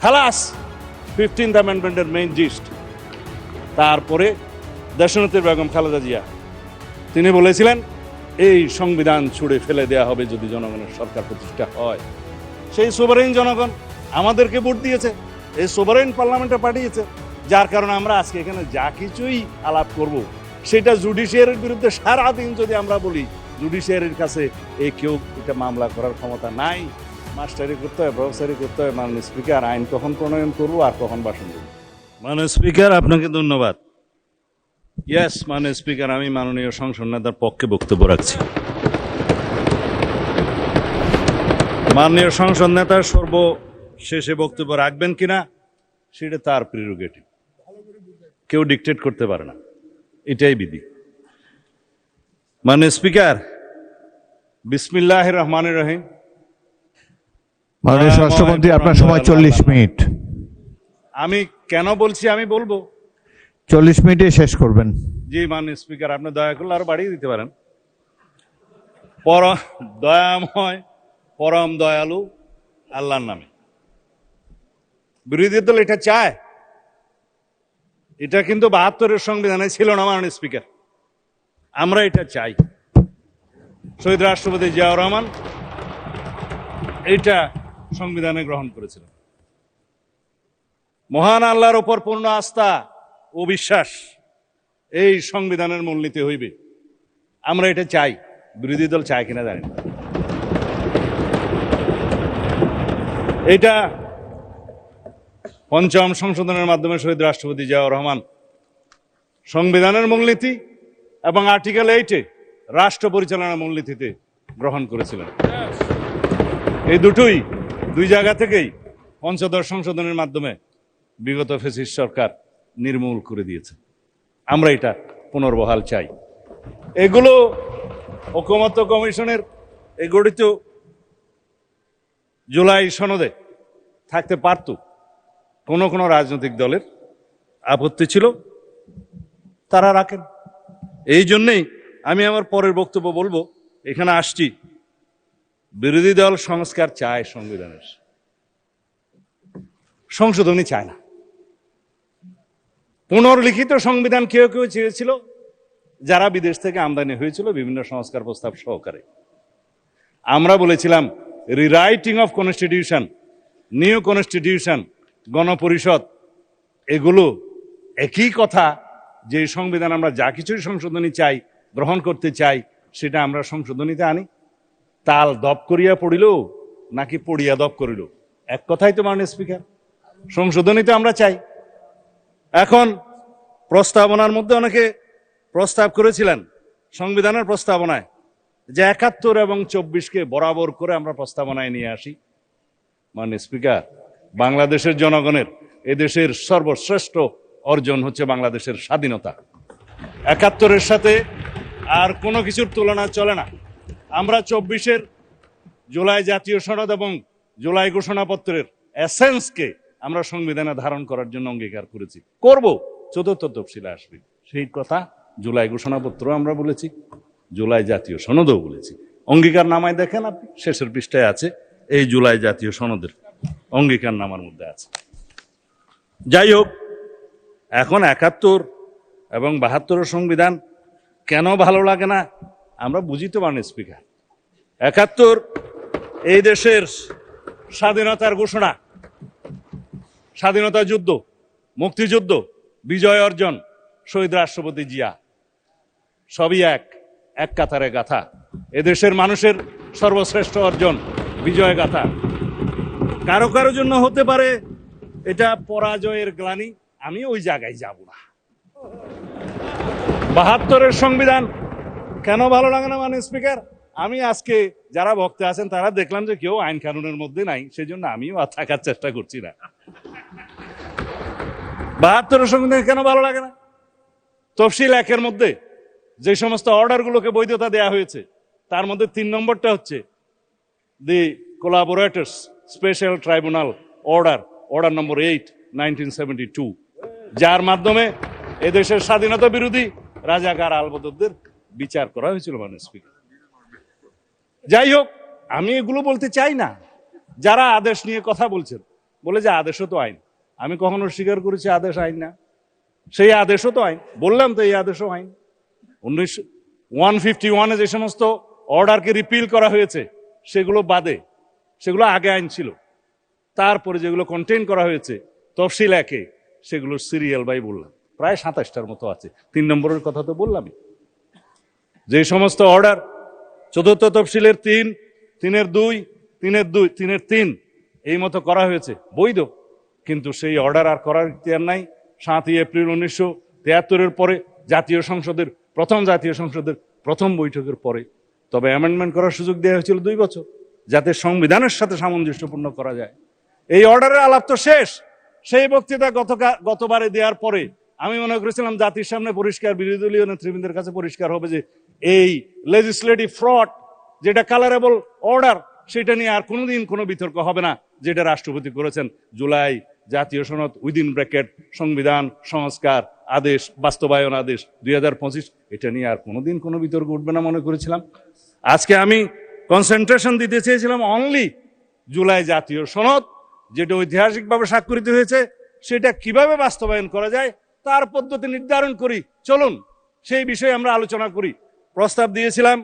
খালাস 15th অ্যামেন্ডমেন্টের main gist. তারপরে দেশনেত্রী বেগম খালেদা জিয়া তিনি বলেছিলেন এই সংবিধান ছুঁড়ে ফেলে দেয়া হবে যদি জনগণের সরকার প্রতিষ্ঠা হয়। সেই সোভারেইন জনগণ আমাদেরকে ভোট দিয়েছে, এই সোভারেইন পার্লামেন্টে পাঠিয়েছে, যার কারণে আমরা আজকে এখানে যা কিছুই আলাপ করব সেটা জুডিশিয়ারির বিরুদ্ধে সারাদিন যদি আমরা বলি, জুডিশিয়ারির কাছে কেউ এটা মামলা করার ক্ষমতা নাই। মাস্টারি করতে হয়, প্রফেসরি করতে হয়, মাননীয় স্পিকার আইন কখন প্রণয়ন করবো আর কখন ভাষণ দেব। মাননীয় স্পিকার আপনাকে ধন্যবাদ। ইয়েস মাননীয় স্পিকার, আমি মাননীয় সংসদ নেতার পক্ষে বক্তব্য রাখছি। মাননীয় সংসদ নেতা সর্বশেষে বক্তব্য রাখবেন কিনা সেটা তার প্রিরোগেটিভ, কেউ ডিকটেট করতে পারে না, এটাই বিধি। মাননীয় স্পিকার, বিসমিল্লাহির রহমানির রহিম। মাননীয় স্বরাষ্ট্রমন্ত্রী, আপনার সময় 40 মিনিট। আমি কেন বলছি আমি বলবো, 40 মিনিটে শেষ করবেন। জি মাননীয় স্পিকার, আপনি দয়া করলে আরো বাড়িয়ে দিতে পারেন। দয়াময় পরম দয়ালু আল্লাহর নামে। বিরোধী দল এটা চায়, এটা কিন্তু 72-এর সংবিধানে ছিল না মাননীয় স্পিকার। আমরা এটা চাই। শহীদ রাষ্ট্রপতি জিয়াউর রহমান এটা সংবিধানে গ্রহণ করেছিলেন। মহান আল্লাহর ওপর পূর্ণ আস্থা ও বিশ্বাস এই সংবিধানের মূলনীতি হইবে। আমরা এটা চাই, বিরোধী দল চায় কিনা জানি না। এটা পঞ্চম সংশোধনের মাধ্যমে শহীদ রাষ্ট্রপতি জিয়াউর রহমান সংবিধানের মূলনীতি এবং আর্টিকেল 8-এ রাষ্ট্র পরিচালনার মূলনীতিতে গ্রহণ করেছিলেন। এই দুই জায়গা থেকেই পঞ্চদশ সংশোধনের মাধ্যমে বিগত ফ্যাসিস্ট সরকার নির্মূল করে দিয়েছে। আমরা এটা পুনর্বহাল চাই। এগুলো ঐকমত্য কমিশনের গঠিত জুলাই সনদে থাকতে পারত। কোনো রাজনৈতিক দলের আপত্তি ছিল, তারা রাখেন। এই জন্যেই আমি আমার পরের বক্তব্য বলবো, এখানে আসছি বিরোধী দল সংস্কার চায়, সংবিধানের সংশোধনী চায় না। পুনর্লিখিত সংবিধান কেউ কেউ চেয়েছিল, যারা বিদেশ থেকে আমদানি হয়েছিল বিভিন্ন সংস্কার প্রস্তাব সহকারে। আমরা বলেছিলাম rewriting of constitution, new constitution, গণপরিষদ, এগুলো একই কথা। যে সংবিধান আমরা যা কিছুই সংশোধনী চাই, গ্রহণ করতে চাই, সেটা আমরা সংশোধনীতে আনি। তাল দপ করিয়া পড়িল নাকি পড়িয়া দপ করিল, এক কথাই তো মাননীয় স্পিকার। সংশোধনীতে আমরা চাই। এখন প্রস্তাবনার মধ্যে অনেকে প্রস্তাব করেছিলেন সংবিধানের প্রস্তাবনায় যে 71 এবং 24-কে বরাবর করে আমরা প্রস্তাবনায় নিয়ে আসি। মাননীয় স্পিকার, বাংলাদেশের জনগণের, এদেশের সর্বশ্রেষ্ঠ অর্জন হচ্ছে বাংলাদেশের স্বাধীনতা। 71-এর সাথে আর কোনো কিছুর তুলনা চলে না। আমরা 24-এর জুলাই জাতীয় সনদ এবং জুলাই ঘোষণাপত্রের এসেন্সকে আমরা সংবিধানে ধারণ করার জন্য অঙ্গীকার করেছি, করব। চতুর্থ তফসিলে আসবে সেই কথা। জুলাই ঘোষণাপত্র আমরা বলেছি, জুলাই জাতীয় সনদও বলেছি। অঙ্গীকার নামায় দেখেন আপনি, শেষের পৃষ্ঠায় আছে এই জুলাই জাতীয় সনদের অঙ্গীকার নামার মধ্যে আছে। যাই হোক, এখন 71 এবং 72-এর সংবিধান কেন ভালো লাগে না আমরা বুঝি তো মাননীয় স্পিকার। 71 এই দেশের স্বাধীনতার ঘোষণা, স্বাধীনতা যুদ্ধ, মুক্তিযুদ্ধ, বিজয় অর্জন, শহীদ রাষ্ট্রপতি জিয়া, সবই এক কাতারে গাথা। এদেশের মানুষের সর্বশ্রেষ্ঠ অর্জন, বিজয় গাথা। কারো কারো জন্য হতে পারে এটা পরাজয়ের গ্লানি, আমি ওই জায়গায় যাব না। 72-এর সংবিধান কেন ভালো লাগে না মাননীয় স্পিকার? আমি আজকে যারা বক্তা আছেন তারা দেখলাম যে কেউ আইন কানুনের মধ্যে নাই, সেই জন্য আমিও আর থাকার চেষ্টা করছি না। 72-এর সংবিধান কেন ভালো লাগে না? তফসিল 1-এর মধ্যে যে সমস্ত অর্ডারগুলোকে বৈধতা দেয়া হয়েছে, তার মধ্যে 3 নম্বরটা হচ্ছে দি কোলাবোরেটরস স্পেশাল ট্রাইব্যুনাল অর্ডার নম্বর 8, 1972, যার মাধ্যমে এদেশের স্বাধীনতা বিরোধী রাজাকার আলবদরদের বিচার করা হয়েছিল মাননীয় স্পিকার। যাই হোক, আমি এগুলো বলতে চাই না। যারা আদেশ নিয়ে কথা বলছেন বলে যে আদেশও তো আইন। আমি কখনো স্বীকার করেছি আদেশ আইন না, সেই আদেশও তো আইন। বললাম তো এই আদেশও আইন। 151-এ যে সমস্ত অর্ডারকে রিপিল করা হয়েছে সেগুলো বাদে, সেগুলো আগে আইন ছিল। তারপরে যেগুলো কন্টেইন করা হয়েছে তফসিল একে, সেগুলো সিরিয়াল বাই বললাম প্রায় 27টার মতো আছে। 3 নম্বরের কথা তো বললামই। যে সমস্ত অর্ডার চতুর্থ তফসিলের 3, 3-এর 2, 3-এর 2, 3-এর 3 এই মতো করা হয়েছে বৈধ, কিন্তু সেই অর্ডার আর করার ইখতিয়ার নাই। 7ই এপ্রিল 1973-এর পরে প্রথম জাতীয় সংসদের প্রথম বৈঠকের পরে তবে অ্যামেন্ডমেন্ট করার সুযোগ দেওয়া হয়েছিল 2 বছর, যাতে সংবিধানের সাথে সামঞ্জস্যপূর্ণ করা যায়। এই অর্ডারের আলাপ তো শেষ। সেই বক্তৃতা গতবারে দেওয়ার পরে আমি মনে করেছিলাম জাতির সামনে পরিষ্কার, বিরোধী দলীয় নেতৃবৃন্দের কাছে পরিষ্কার হবে যে এই লেজিসলেটিভ ফ্রড, যেটা কালারেবল অর্ডার, সেটা নিয়ে আর কোনোদিন কোনো বিতর্ক হবে না। যেটা রাষ্ট্রপতি করেছেন জুলাই জাতীয় সনদ উইদিন ব্র্যাকেট সংবিধান সংস্কার আদেশ বাস্তবায়ন আদেশ 2025, এটা নিয়ে আর কোনোদিন কোনো বিতর্ক উঠবে না মনে করেছিলাম। আজকে আমি কনসেন্ট্রেশন দিতে চেয়েছিলাম অনলি জুলাই জাতীয় সনদ, যেটা ঐতিহাসিকভাবে স্বাক্ষরিত হয়েছে, সেটা কিভাবে বাস্তবায়ন করা যায় তার পদ্ধতি নির্ধারণ করি, চলুন সেই বিষয়ে আমরা আলোচনা করি। প্রস্তাব দিয়েছিলাম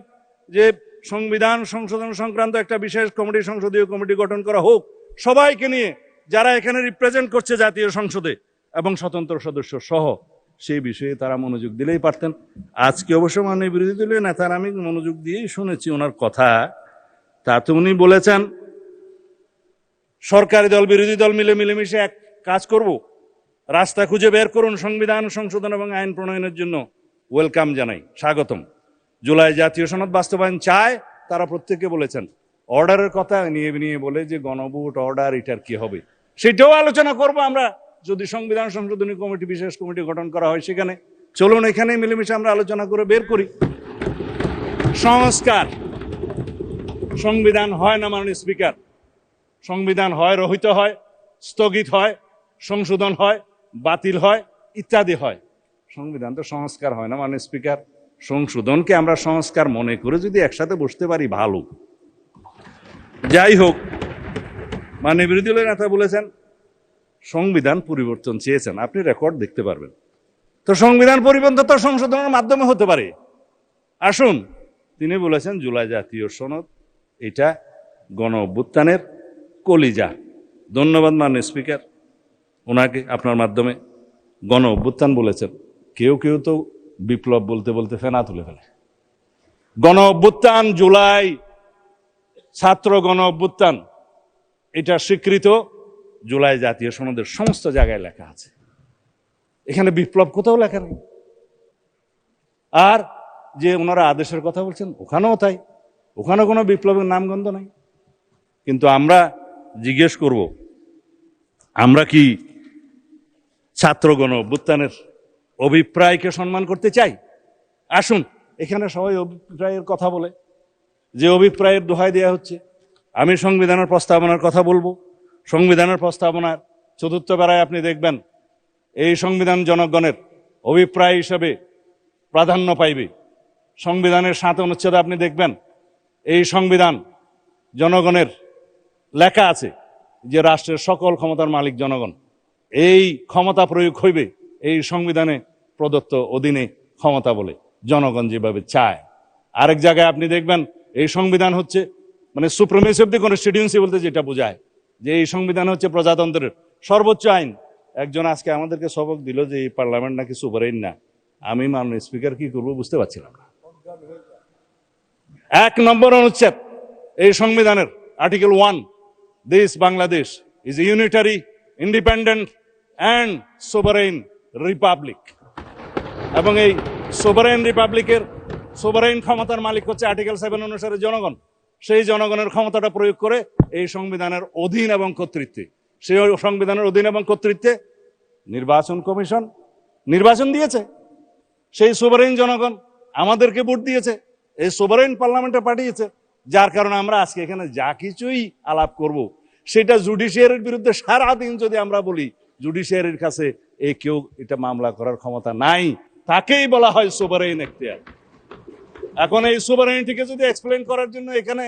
যে সংবিধান সংশোধন সংক্রান্ত একটা বিশেষ কমিটি, সংসদীয় কমিটি গঠন করা হোক, সবাইকে নিয়ে যারা এখানে রিপ্রেজেন্ট করছে জাতীয় সংসদে এবং স্বতন্ত্র সদস্য সহ। সেই বিষয়ে তারা মনোযোগ দিলেই পারতেন। আজকে অবশ্য মাননীয় বিরোধী দলীয় নেতার আমি মনোযোগ দিয়েই শুনেছি ওনার কথা। তাতে উনি বলেছেন সরকারি দল বিরোধী দল মিলেমিশে এক কাজ করব, রাস্তা খুঁজে বের করুন সংবিধান সংশোধন এবং আইন প্রণয়নের জন্য। ওয়েলকাম জানাই, স্বাগতম। জুলাই জাতীয় সনদ বাস্তবায়ন চায় তারা প্রত্যেকে বলেছেন। অর্ডারের কথা নিয়ে বলে যে গণভোট অর্ডার, এটার কি হবে সেটাও আলোচনা করব আমরা, যদি সংবিধান সংশোধনী কমিটি বিশেষ কমিটি গঠন করা হয় সেখানে। চলুন এখানে মিলেমিশে আমরা আলোচনা করে বের করি। সংস্কার, সংবিধান হয় না মাননীয় স্পিকার, সংবিধান হয় রহিত হয়, স্থগিত হয়, সংশোধন হয়, বাতিল হয়, ইত্যাদি হয়। সংবিধান তো সংস্কার হয় না মাননীয় স্পিকার। সংশোধনকে আমরা সংস্কার মনে করে যদি একসাথে বসতে পারি ভালো। যাই হোক, মাননীয় বিরোধী দলের নেতা বলেছেন সংবিধান পরিবর্তন চেয়েছেন, আপনি রেকর্ড দেখতে পারবেন। তো সংবিধান পরিবর্তন তো সংশোধনের মাধ্যমে হতে পারে। আসুন, তিনি বলেছেন জুলাই জাতীয় সনদ এটা গণ অভ্যুত্থানের কলিজা। ধন্যবাদ মাননীয় স্পিকার ওনাকে, আপনার মাধ্যমে। গণ অভ্যুত্থান বলেছেন, কেউ কেউ তো বিপ্লব বলতে বলতে ফেনা তুলে ফেলে। গণ অভ্যুত্থান, জুলাই ছাত্র গণ অভ্যুত্থান, এটা স্বীকৃত জুলাই জাতীয় সনদের সমস্ত জায়গায় লেখা আছে। এখানে বিপ্লব কোথাও লেখা নেই। আর যে ওনারা আদেশের কথা বলছেন ওখানেও তাই, ওখানে কোনো বিপ্লবের নামগন্ধ নাই। কিন্তু আমরা জিজ্ঞেস করব, আমরা কি ছাত্র গণ অভ্যুত্থানের অভিপ্রায়কে সম্মান করতে চাই? আসুন, এখানে সবাই অভিপ্রায়ের কথা বলে, যে অভিপ্রায়ের দোহাই দেওয়া হচ্ছে। আমি সংবিধানের প্রস্তাবনার কথা বলবো। সংবিধানের প্রস্তাবনার 4র্থ ধারায় আপনি দেখবেন এই সংবিধান জনগণের অভিপ্রায় হিসেবে প্রাধান্য পাইবে। সংবিধানের 7 অনুচ্ছেদে আপনি দেখবেন এই সংবিধান জনগণের লেখা আছে যে রাষ্ট্রের সকল ক্ষমতার মালিক জনগণ। এই ক্ষমতা প্রয়োগ হইবে এই সংবিধানে প্রদত্ত অধীনে ক্ষমতা বলে, জনগণ যেভাবে চায়। আরেক জায়গায় আপনি দেখবেন এই সংবিধান হচ্ছে মানে সুপ্রিমেসি অফ দি কনস্টিটিউয়েন্সি বলতে যেটা বোঝায়, যে এই সংবিধান হচ্ছে প্রজাতন্ত্রের সর্বোচ্চ আইন। একজন আজকে আমাদেরকে সবক দিল যে এই পার্লামেন্ট নাকি সুপারিন না। আমি মাননীয় স্পিকার কি করবো বুঝতে পারছিলাম না। 1 নম্বর অনুচ্ছেদ এই সংবিধানের article 1, this Bangladesh is a unitary independent and sovereign republic. এবং এই সোভারেইন রিপাবলিকের সোভারেইন ক্ষমতার মালিক হচ্ছে আর্টিকেল 7 অনুসারে জনগণ। সেই জনগণের ক্ষমতাটা প্রয়োগ করে এই সংবিধানের অধীন এবং কর্তৃত্বে, সেই সংবিধানের অধীন এবং কর্তৃত্বে নির্বাচন কমিশন নির্বাচন দিয়েছে। সেই সোভারেইন জনগণ আমাদেরকে ভোট দিয়েছে, এই সোভারেইন পার্লামেন্টে পাঠিয়েছে। যার কারণে আমরা আজকে এখানে যা কিছুই আলাপ করব সেটা জুডিশিয়ারির বিরুদ্ধে সারাদিন যদি আমরা বলি, জুডিশিয়ারির কাছে কেউ এটা মামলা করার ক্ষমতা নাই, তাকেই বলা হয় সোভারেইন এখতিয়ার। এখন এই সোভারেইনিটিকে যদি এক্সপ্লেন করার জন্য এখানে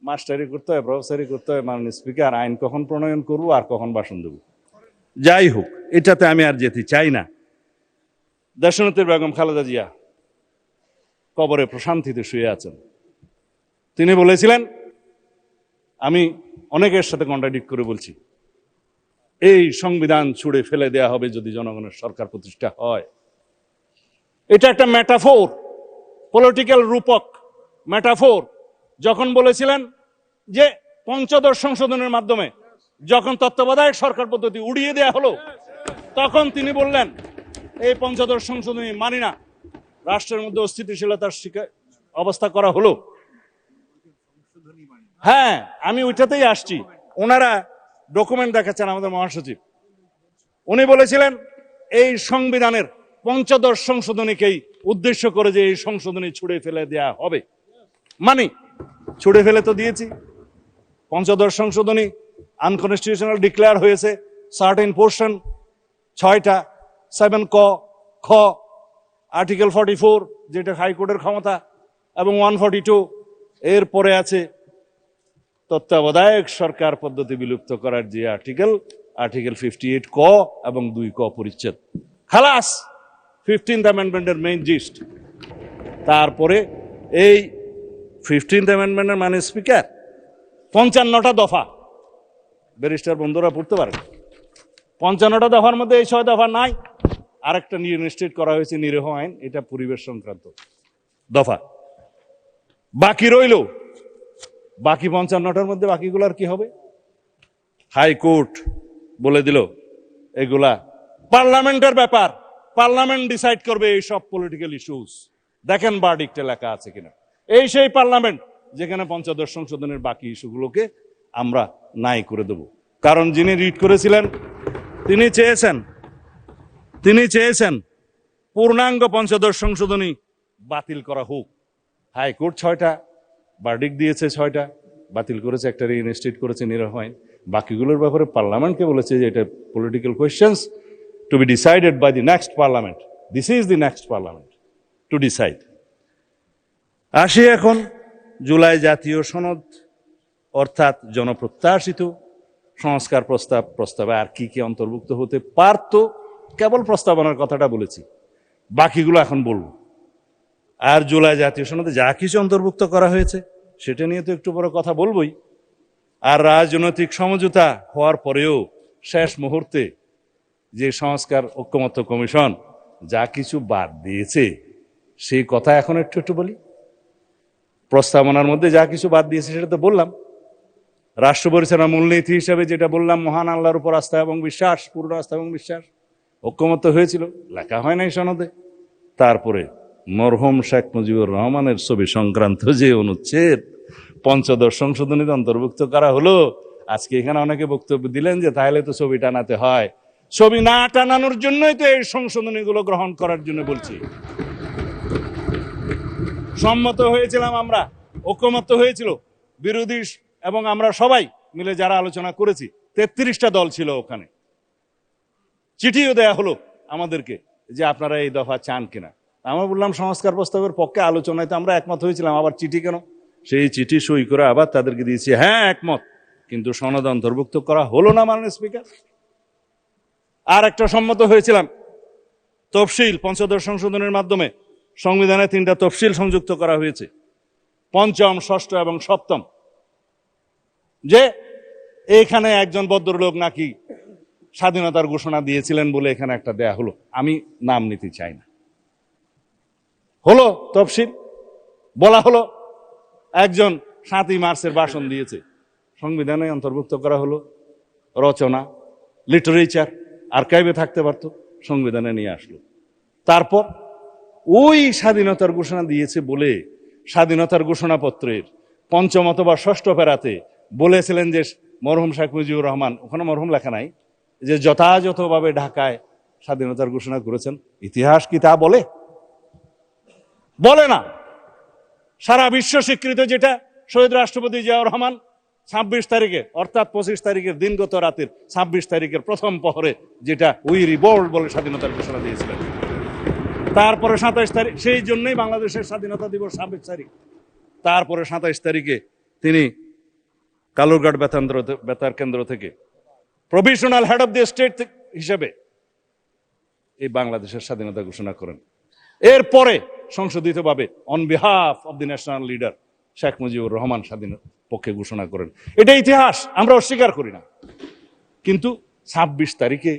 মাস্টারি করতে হয়, প্রফেসরি করতে হয়, মাননীয় স্পিকার আইন কখন প্রণয়ন করবো আর কখন ভাষণ দেব। যাই হোক, এটাতে আমি আর যেতে চাই না। দেশনেত্রী বেগম খালেদা জিয়া কবরে প্রশান্তিতে শুয়ে আছেন। তিনি বলেছিলেন, আমি অনেকের সাথে কন্ট্রাডিক্ট করে বলছি, এই সংবিধান ছুঁড়ে ফেলে দেয়া হবে যদি জনগণের সরকার প্রতিষ্ঠা হয়। এটা একটা মেটাফোর, পলিটিক্যাল রূপক মেটাফোর। যখন বলেছিলেন যে পঞ্চদশ সংশোধনের মাধ্যমে যখন তত্ত্বাবধায়ক সরকার পদ্ধতি উড়িয়ে দেয়া হলো, তখন তিনি বললেন এই পঞ্চদশ সংশোধনী মানি না, রাষ্ট্রের মধ্যে অস্থিতিশীলতার অবস্থা করা হলো। হ্যাঁ, আমি ওইটাতেই আসছি। ওনারা ডকুমেন্ট দেখাচ্ছেন আমাদের মহাসচিব, উনি বলেছিলেন এই সংবিধানের পঞ্চদশ সংশোধনীকেই উদ্দেশ্য করে যে এই সংশোধনী ছুড়ে ফেলে দেয়া হবে। মানে ছুড়ে ফেলে তো দিয়েছি। পঞ্চদশ সংশোধনী আনকনস্টিটিউশনাল ডিক্লেয়ার হয়েছে সার্টেন পোর্শন, 6টা, 7 ক খ, আর্টিকেল 44 যেটা হাইকোর্টের ক্ষমতা, এবং 142। এরপরে আছে তত্ত্বাবধায়ক সরকার পদ্ধতি বিলুপ্ত করার যে আর্টিকেল 58 ক এবং 2 ক পরিচ্ছেদ। খালাস 15th অ্যামেন্ডমেন্টের মেইন জিস্ট। তারপরে এই 15th অ্যামেন্ডমেন্টের মানে স্পিকার 55টা দফা, ব্যারিস্টার বন্ধুরা পড়তে পারেন। 55টা দফার মধ্যে এই 6 দফা নাই। আরেকটা নিশ্চিত করা হয়েছে নিরীহ আইন, এটা পরিবেশ সংক্রান্ত দফা। বাকি রইল, বাকি 55টার মধ্যে বাকিগুলার কি হবে? হাইকোর্ট বলে দিল এগুলা পার্লামেন্টের ব্যাপার, পার্লামেন্ট ডিসাইড করবে এই সব পলিটিক্যাল ইস্যুস। দেখেন ভার্ডিক্টে লেখা আছে কিনা। এই সেই পার্লামেন্ট যেখানে পঞ্চদশ সংশোধনের বাকি ইস্যুগুলোকে আমরা নাই করে দেব। কারণ যিনি রিড করেছিলেন তিনি চেয়েছেন পূর্ণাঙ্গ পঞ্চদশ সংশোধনী বাতিল করা হোক। হাইকোর্ট 6টা ভার্ডিক্ট দিয়েছে, 6টা বাতিল করেছে, একটা রিইনস্টেট করেছে নিরীহ আইন। বাকিগুলোর ব্যাপারে পার্লামেন্টকে বলেছে যে এটা political questions to be decided by the next parliament. This is the next parliament to decide. আসি এখন জুলাই জাতীয় সনদ, অর্থাৎ জনপ্রত্যাশিত সংস্কার প্রস্তাবে আর কি কি অন্তর্ভুক্ত হতে পারত। কেবল প্রস্তাবনার কথাটা বলেছি, বাকিগুলো এখন বলবো। আর জুলাই জাতীয় সনদে যা কিছু অন্তর্ভুক্ত করা হয়েছে সেটা নিয়ে তো একটু বড় কথা বলবোই। আর রাজনৈতিক সমঝোতা হওয়ার পরেও শেষ মুহূর্তে যে সংস্কার ঐকমত্য কমিশন যা কিছু বাদ দিয়েছে সেই কথা এখন একটু বলি। প্রস্তাবনার মধ্যে যা কিছু বাদ দিয়েছে সেটা তো বললাম। রাষ্ট্র পরিচালনার মূলনীতি হিসেবে যেটা বললাম, মহান আল্লাহর উপর আস্থা এবং বিশ্বাস, পূর্ণ আস্থা এবং বিশ্বাস, ঐকমত্য হয়েছিল, লেখা হয় নাই সনদে। তারপরে মরহুম শেখ মুজিবুর রহমানের ছবি সংক্রান্ত যে অনুচ্ছেদ পঞ্চদশ সংশোধনীতে অন্তর্ভুক্ত করা হলো, আজকে এখানে অনেকে বক্তব্য দিলেন যে তাহলে তো ছবি টানাতে হয়। ছবি না টানানোর জন্যই তো এই সংশোধনীগুলো গ্রহণ করার জন্য বলছি। সম্মত হয়েছিলাম আমরা, ঐকমত্য হয়েছিল বিরোধী এবং আমরা সবাই মিলে যারা আলোচনা করেছি। 33টা দল ছিল ওখানে। চিঠিও দেয়া হলো আমাদেরকে যে আপনারা এই দফা চান কিনা। আমরা বললাম সংস্কার প্রস্তাবের পক্ষে, আলোচনায় তো আমরা একমত হয়েছিলাম, আবার চিঠি কেন? সেই চিঠি সই করে আবার তাদেরকে দিয়েছি, হ্যাঁ একমত, কিন্তু সনদ অন্তর্ভুক্ত করা হলো না মাননীয় স্পিকার। আর একটা সম্মত হয়েছিলাম তফসিল, পঞ্চদশ সংশোধনের মাধ্যমে সংবিধানে 3টা তফসিল সংযুক্ত করা হয়েছে, 5ম, 6ষ্ঠ এবং 7ম। যে এখানে একজন ভদ্রলোক নাকি স্বাধীনতার ঘোষণা দিয়েছিলেন বলে এখানে একটা দেয়া হলো, আমি নাম নিতে চাই না। হলো তফসিল, বলা হলো একজন 7ই মার্চের ভাষণ দিয়েছে, সংবিধানে অন্তর্ভুক্ত করা হলো। রচনা, লিটারেচার আর্কাইভে থাকতে পারতো, সংবিধানে নিয়ে আসলো। তারপর ওই স্বাধীনতার ঘোষণা দিয়েছে বলে স্বাধীনতার ঘোষণাপত্রের 5ম অথবা 6ষ্ঠ প্যারাতে বলেছিলেন যে মরহুম শেখ মুজিবুর রহমান, ওখানে মরহুম লেখা নাই, যে যথাযথভাবে ঢাকায় স্বাধীনতার ঘোষণা করেছেন। ইতিহাস কি তা বলে? বলে না। সারা বিশ্ব স্বীকৃত যেটা শহীদ রাষ্ট্রপতি জিয়াউর রহমান 26 তারিখে, অর্থাৎ 25 তারিখের দিনগত রাতের 26 তারিখের প্রথম প্রহরে যেটা উই রিভোল্ট বলে স্বাধীনতার ঘোষণা দিয়েছিলেন। তারপরে 27 তারিখ, সেই জন্যই বাংলাদেশের স্বাধীনতা দিবস 26 তারিখ। তারপরে 27 তারিখে তিনি কালুরঘাট বেতার কেন্দ্র থেকে provisional head of the state হিসেবে এই বাংলাদেশের স্বাধীনতা ঘোষণা করেন। এরপরে সংশোধিতভাবে on behalf of the national leader Sheikh Mujibur Rahman স্বাধীন পক্ষে ঘোষণা করেন। এটা ইতিহাস, আমরা অস্বীকার করি না। কিন্তু 26 তারিখে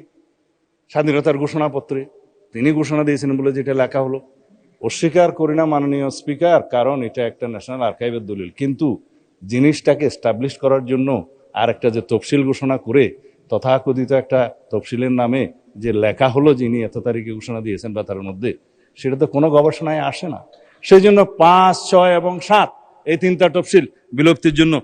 স্বাধীনতার ঘোষণাপত্রে তিনি ঘোষণা দিয়েছেন বলে যেটা লেখা হলো, অস্বীকার করি না মাননীয় স্পিকার, কারণ এটা একটা ন্যাশনাল আর্কাইভের দলিল। কিন্তু জিনিসটাকে এস্টাবলিশ করার জন্য আর একটা যে তফসিল ঘোষণা করে তথাকথিত একটা তফসিলের নামে যে লেখা হলো যিনি এত তারিখে ঘোষণা দিয়েছেন বা তার মধ্যে, সেটা তো কোনো গবেষণায় আসে না। সেই জন্য 5, 6 এবং 7 এই 3টা তফসিল বিলুপ্তির জন্য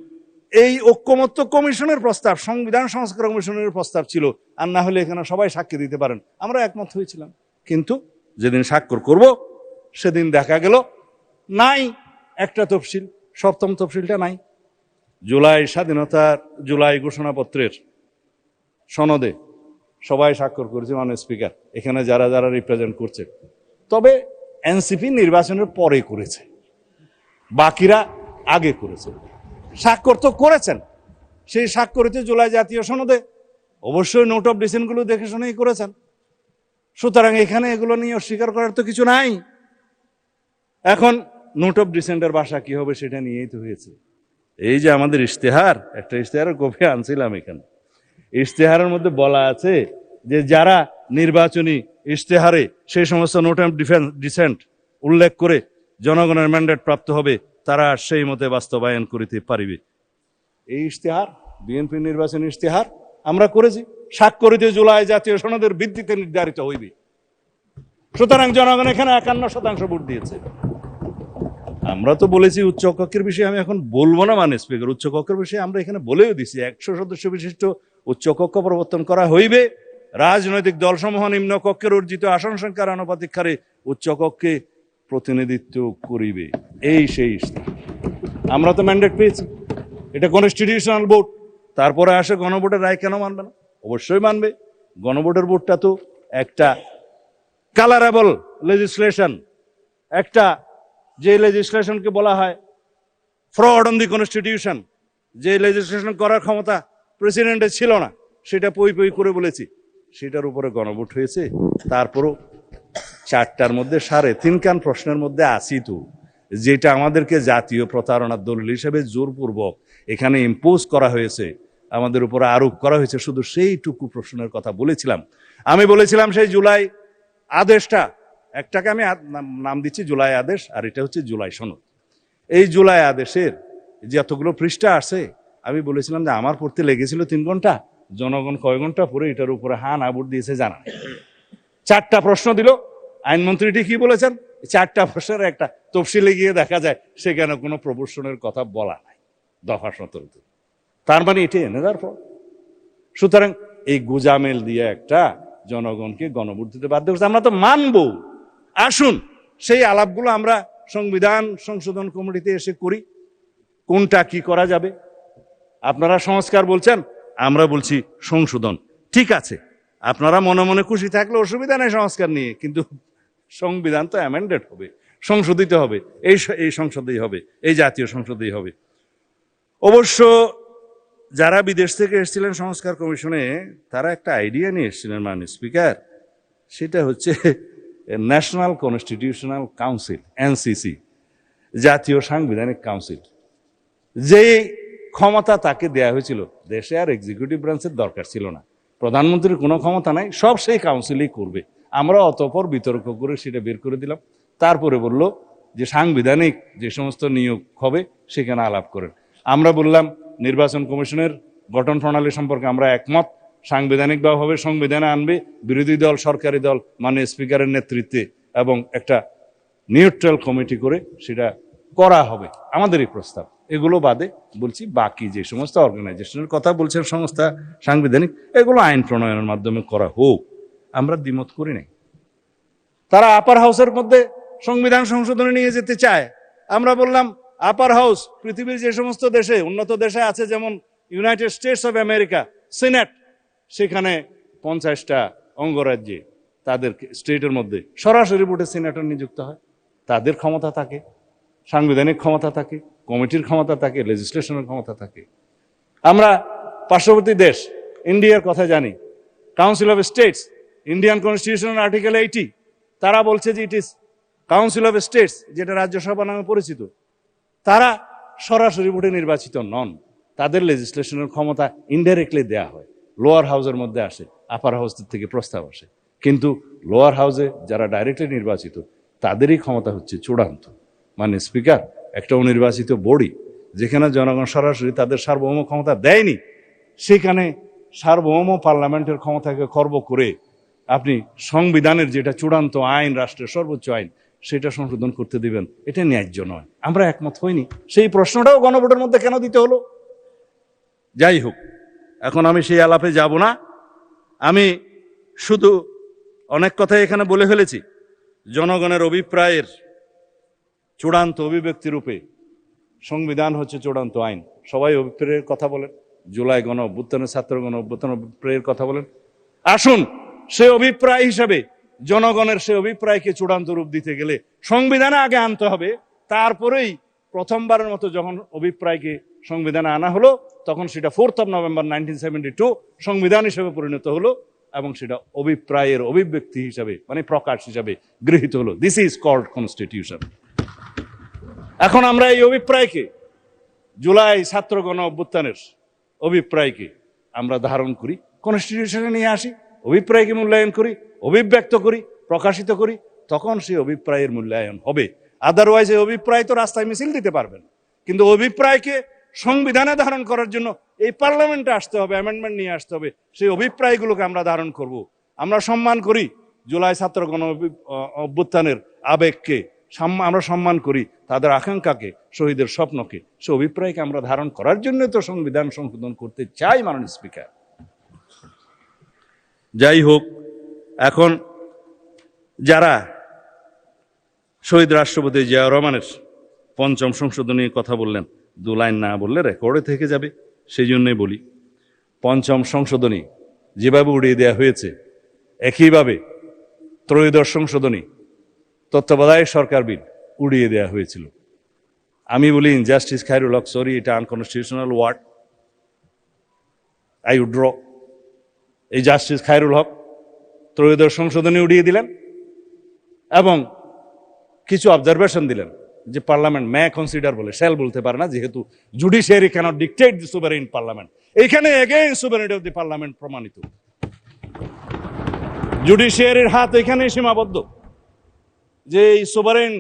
এই ঐক্যমত্য কমিশনের প্রস্তাব, সংবিধান সংস্কার কমিশনের প্রস্তাব ছিল। আর না হলে এখানে সবাই সাক্ষী দিতে পারেন, আমরা একমত হয়েছিলাম। কিন্তু যেদিন স্বাক্ষর করব সেদিন দেখা গেল নাই একটা তফসিল, 7ম তফসিলটা নাই। জুলাই ঘোষণাপত্রের সনদে সবাই স্বাক্ষর করেছে, মাননীয় স্পিকার, এখানে যারা যারা রিপ্রেজেন্ট করছে। তবে এনসিপি নির্বাচনের পরে করেছে, বাকিরা আগে করেছে। স্বাক্ষর তো করেছেন, সেই স্বাক্ষরিত জুলাই জাতীয় সনদে অবশ্যই নোট অফ ডিসেন্টগুলো দেখে শুনেই করেছেন। সুতরাং এখানে এগুলো নিয়ে অস্বীকার করার তো কিছু নাই। এখন নোট অফ ডিসেন্টের ভাষা কি হবে সেটা নিয়েই তো হয়েছে। এই যে আমাদের ইশতেহার, একটা ইশতেহারের কপি আনছিলাম এখানে, ইশতেহারের মধ্যে বলা আছে যে যারা নির্বাচনী ইশতেহারে সেই সমস্ত নোট অফ ডিসেন্ট উল্লেখ করে জনগণের ম্যান্ডেট প্রাপ্ত হবে তারা সেই মতে বাস্তবায়ন করিতে পারিবে। এই ইশতেহার বিএনপি নির্বাচনী ইশতেহার আমরা করেছি, স্বাক্ষরিত জুলাই জাতীয় সনদের ভিত্তিতে নির্ধারিত হইবে। সুতরাং জনগণ এখানে 51% ভোট দিয়েছে। আমরা তো বলেছি উচ্চ কক্ষের বিষয়ে আমি এখন বলবো না, মানে স্পিকার, উচ্চ কক্ষের বিষয়ে আমরা এখানে বলেও দিছি 100 সদস্য বিশিষ্ট উচ্চ কক্ষ প্রবর্তন করা হইবে। রাজনৈতিক দলসমূহ নিম্ন কক্ষের অর্জিত আসন সংখ্যার আনুপাতিক হারে উচ্চ কক্ষে প্রতিনিধিত্ব করিবে। এই সেই আমরা তো ম্যান্ডেট পেয়েছি, এটা কনস্টিটিউশনাল ভোট। তারপরে আসে গণভোটের রায়, কেন মানবে না? অবশ্যই মানবে। গণভোটের ভোটটা তো একটা কালারেবল লেজিসলেশন, একটা যে লেজিসলেশনকে বলা হয় ফ্রড অন দি কনস্টিটিউশন, যে লেজিসলেশন করার ক্ষমতা প্রেসিডেন্টের ছিল না, সেটা পই পই করে বলেছি, সেটার উপরে গণভোট হয়েছে। তারপরও 4টার মধ্যে 3.5 কান প্রশ্নের মধ্যে আসি তো, যেটা আমাদেরকে জাতীয় প্রতারণার দলিল হিসেবে জোরপূর্বক এখানে ইম্পোজ করা হয়েছে, আমাদের উপরে আরোপ করা হয়েছে, শুধু সেইটুকু প্রশ্নের কথা বলেছিলাম। আমি বলেছিলাম সেই জুলাই আদেশটা, একটাকে আমি নাম দিচ্ছি জুলাই আদেশ, আর এটা হচ্ছে জুলাই সনদ। এই জুলাই আদেশের যে এতগুলো পৃষ্ঠা আছে, আমি বলেছিলাম যে আমার পড়তে লেগেছিল 3 ঘন্টা, জনগণ কয় ঘন্টা পরে এটার উপরে হা না ভোট দিয়েছে জানা নেই। 4টা প্রশ্ন দিল, আইনমন্ত্রীটি কি বলেছেন, 4টা প্রশ্নের একটা তফসিলে গিয়ে দেখা যায় সেখানে কোনো প্রবর্তনের কথা বলা নাই, দফা 17। তার মানে এটি এনে দেওয়ার পর। সুতরাং এই গুজামেল দিয়ে একটা জনগণকে গণভোট দিতে বাধ্য করছে। আমরা তো মানবো। আসুন সেই আলাপগুলো আমরা সংবিধান সংশোধন কমিটিতে এসে করি, কোনটা কি করা যাবে। আপনারা সংস্কার বলছেন, আমরা বলছি সংশোধন। ঠিক আছে, আপনারা মনে মনে খুশি থাকলে অসুবিধা নেই সংস্কার নিয়ে, কিন্তু সংবিধান তো অ্যামেন্ডেড হবে, সংশোধিত হবে, এই সংসদেই হবে, এই জাতীয় সংসদেই হবে। অবশ্য যারা বিদেশ থেকে এসেছিলেন সংস্কার কমিশনে, তারা একটা আইডিয়া নিয়ে এসেছিলেন, মাননীয় স্পিকার, সেটা হচ্ছে ন্যাশনাল কনস্টিটিউশনাল কাউন্সিল, এনসিসি, জাতীয় সাংবিধানিক কাউন্সিল। যে ক্ষমতা তাকে দেয়া হয়েছিল, দেশে আর এক্সিকিউটিভ ব্রাঞ্চের দরকার ছিল না, প্রধানমন্ত্রীর কোনো ক্ষমতা নাই, সব সেই কাউন্সিলই করবে। আমরা অতঃপর বিতর্ক করে সেটা বের করে দিলাম। তারপরে বলল যে সাংবিধানিক যে সমস্ত নিয়োগ হবে সেখানে আলাপ করেন। আমরা বললাম নির্বাচন কমিশনের গঠন প্রণালী সম্পর্কে আমরা একমত, সাংবিধানিকভাবে সংবিধানে আনবে বিরোধী দল, সরকারি দল, মাননীয় স্পিকারের নেতৃত্বে, এবং একটা নিউট্রাল কমিটি করে সেটা করা হবে, আমাদেরই প্রস্তাব। এগুলো বাদে বলছি বাকি যে সমস্ত অর্গানাইজেশনের কথা বলছেন সংস্থা সাংবিধানিক, এগুলো আইন প্রণয়নের মাধ্যমে করা হোক, আমরা দ্বিমত করি নাই। তারা আপার হাউসের মধ্যে সংবিধান সংশোধনে নিয়ে যেতে চায়। আমরা বললাম আপার হাউস পৃথিবীর যে সমস্ত দেশে, উন্নত দেশে আছে, যেমন United states of America, senate, সেখানে 50টা অঙ্গরাজ্যে তাদের স্টেটের মধ্যে সরাসরি ভোটে সিনেটর নিযুক্ত হয়। তাদের ক্ষমতা থাকে, সাংবিধানিক ক্ষমতা থাকে, কমিটির ক্ষমতা থাকে, লেজিসলেশনের ক্ষমতা থাকে। আমরা পার্শ্ববর্তী দেশ ইন্ডিয়ার কথা জানি, council of states, Indian constitution article 80, তারা বলছে যে it is council of states, যেটা রাজ্যসভা নামে পরিচিত, তারা সরাসরি ভোটে নির্বাচিত নন। তাদের লেজিসলেশনের ক্ষমতা ইনডাইরেক্টলি দেয়া হয়, লোয়ার হাউসের মধ্যে আসে, আপার হাউস থেকে প্রস্তাব আসে। কিন্তু লোয়ার হাউসে যারা ডাইরেক্টলি নির্বাচিত, তাদেরই ক্ষমতা হচ্ছে চূড়ান্ত। মানে স্পিকার একটা অনির্বাচিত বডি, যেখানে জনগণ সরাসরি তাদের সার্বভৌম ক্ষমতা দেয়নি, সেখানে সার্বভৌম পার্লামেন্টের ক্ষমতাকে খর্ব করে আপনি সংবিধানের যেটা চূড়ান্ত আইন, রাষ্ট্রের সর্বোচ্চ আইন, সেটা সংশোধন করতে দিবেন, এটা ন্যায্য নয়। আমরা একমত হইনি। সেই প্রশ্নটাও গণভোটের মধ্যে কেন দিতে হলো? যাই হোক, এখন আমি সেই আলাপে যাব না। আমি শুধু অনেক কথাই এখানে বলে ফেলেছি। জনগণের অভিপ্রায়ের চূড়ান্ত অভিব্যক্তি রূপে সংবিধান হচ্ছে চূড়ান্ত আইন। সবাই অভিপ্রায়ের কথা বলেন, জুলাই গণ অভ্যুত্থানের, ছাত্র গণ অভ্যুত্থান অভিপ্রায়ের কথা বলেন। আসুন, সে অভিপ্রায় হিসাবে জনগণের সে অভিপ্রায়কে চূড়ান্ত রূপ দিতে গেলে সংবিধানে আগে আনতে হবে। তারপরেই প্রথমবারের মতো যখন অভিপ্রায়কে সংবিধানে আনা হলো, তখন সেটা 4 নভেম্বর 1972 সংবিধান হিসেবে পরিণত হলো এবং সেটা অভিপ্রায়ের অভিব্যক্তি হিসাবে, মানে প্রকাশ হিসাবে গৃহীত হলো। This is called constitution. এখন আমরা এই অভিপ্রায়কে, জুলাই ছাত্র গণ অভ্যুত্থানের অভিপ্রায়কে আমরা ধারণ করি, কনস্টিটিউশনে নিয়ে আসি, অভিপ্রায়কে মূল্যায়ন করি, অভিব্যক্ত করি, প্রকাশিত করি, তখন সেই অভিপ্রায়ের মূল্যায়ন হবে। আদারওয়াইজ এই অভিপ্রায় তো রাস্তায় মিছিল দিতে পারবেন, কিন্তু অভিপ্রায়কে সংবিধানে ধারণ করার জন্য এই পার্লামেন্টে আসতে হবে, অ্যামেন্ডমেন্ট নিয়ে আসতে হবে। সেই অভিপ্রায়গুলোকে আমরা ধারণ করব। আমরা সম্মান করি জুলাই ছাত্র গণ অভ্যুত্থানের আবেগকে, আমরা সম্মান করি তাদের আকাঙ্ক্ষাকে, শহীদের স্বপ্নকে। সে অভিপ্রায়কে আমরা ধারণ করার জন্য তো সংবিধান সংশোধন করতে চাই, মাননীয় স্পিকার। যাই হোক, এখন যারা শহীদ রাষ্ট্রপতি জিয়াউর রহমানের 5ম সংশোধনীর কথা বললেন, 2 লাইন না বললে রেকর্ডে থেকে যাবে, সেই জন্যই বলি। 5ম সংশোধনী যেভাবে উড়িয়ে দেওয়া হয়েছে, একইভাবে 3য় সংশোধনী তত্ত্বাবধায়ক সরকার বিল উড়িয়ে দেওয়া হয়েছিল। আমি বলি ইনজাস্টিস খায়রুল হক, সরি, এটা আনকনস্টিটিউশনাল ওয়ার্ড, আই উড্র। এই জাস্টিস খায়রুল হক 3য় সংশোধনী উড়িয়ে দিলেন এবং কিছু অবজারভেশন দিলেন যে পার্লামেন্ট মে কনসিডার বলে, শ্যাল বলতে পারে না, যেহেতু জুডিশিয়ারি ক্যানট ডিকটেট দি সুভারেইন পার্লামেন্ট। এইখানে এগেইন সুভারেনিটি অফ দি পার্লামেন্ট প্রমাণিত। জুডিশিয়ারির হাত এখানেই সীমাবদ্ধ যে এই সুভারেইন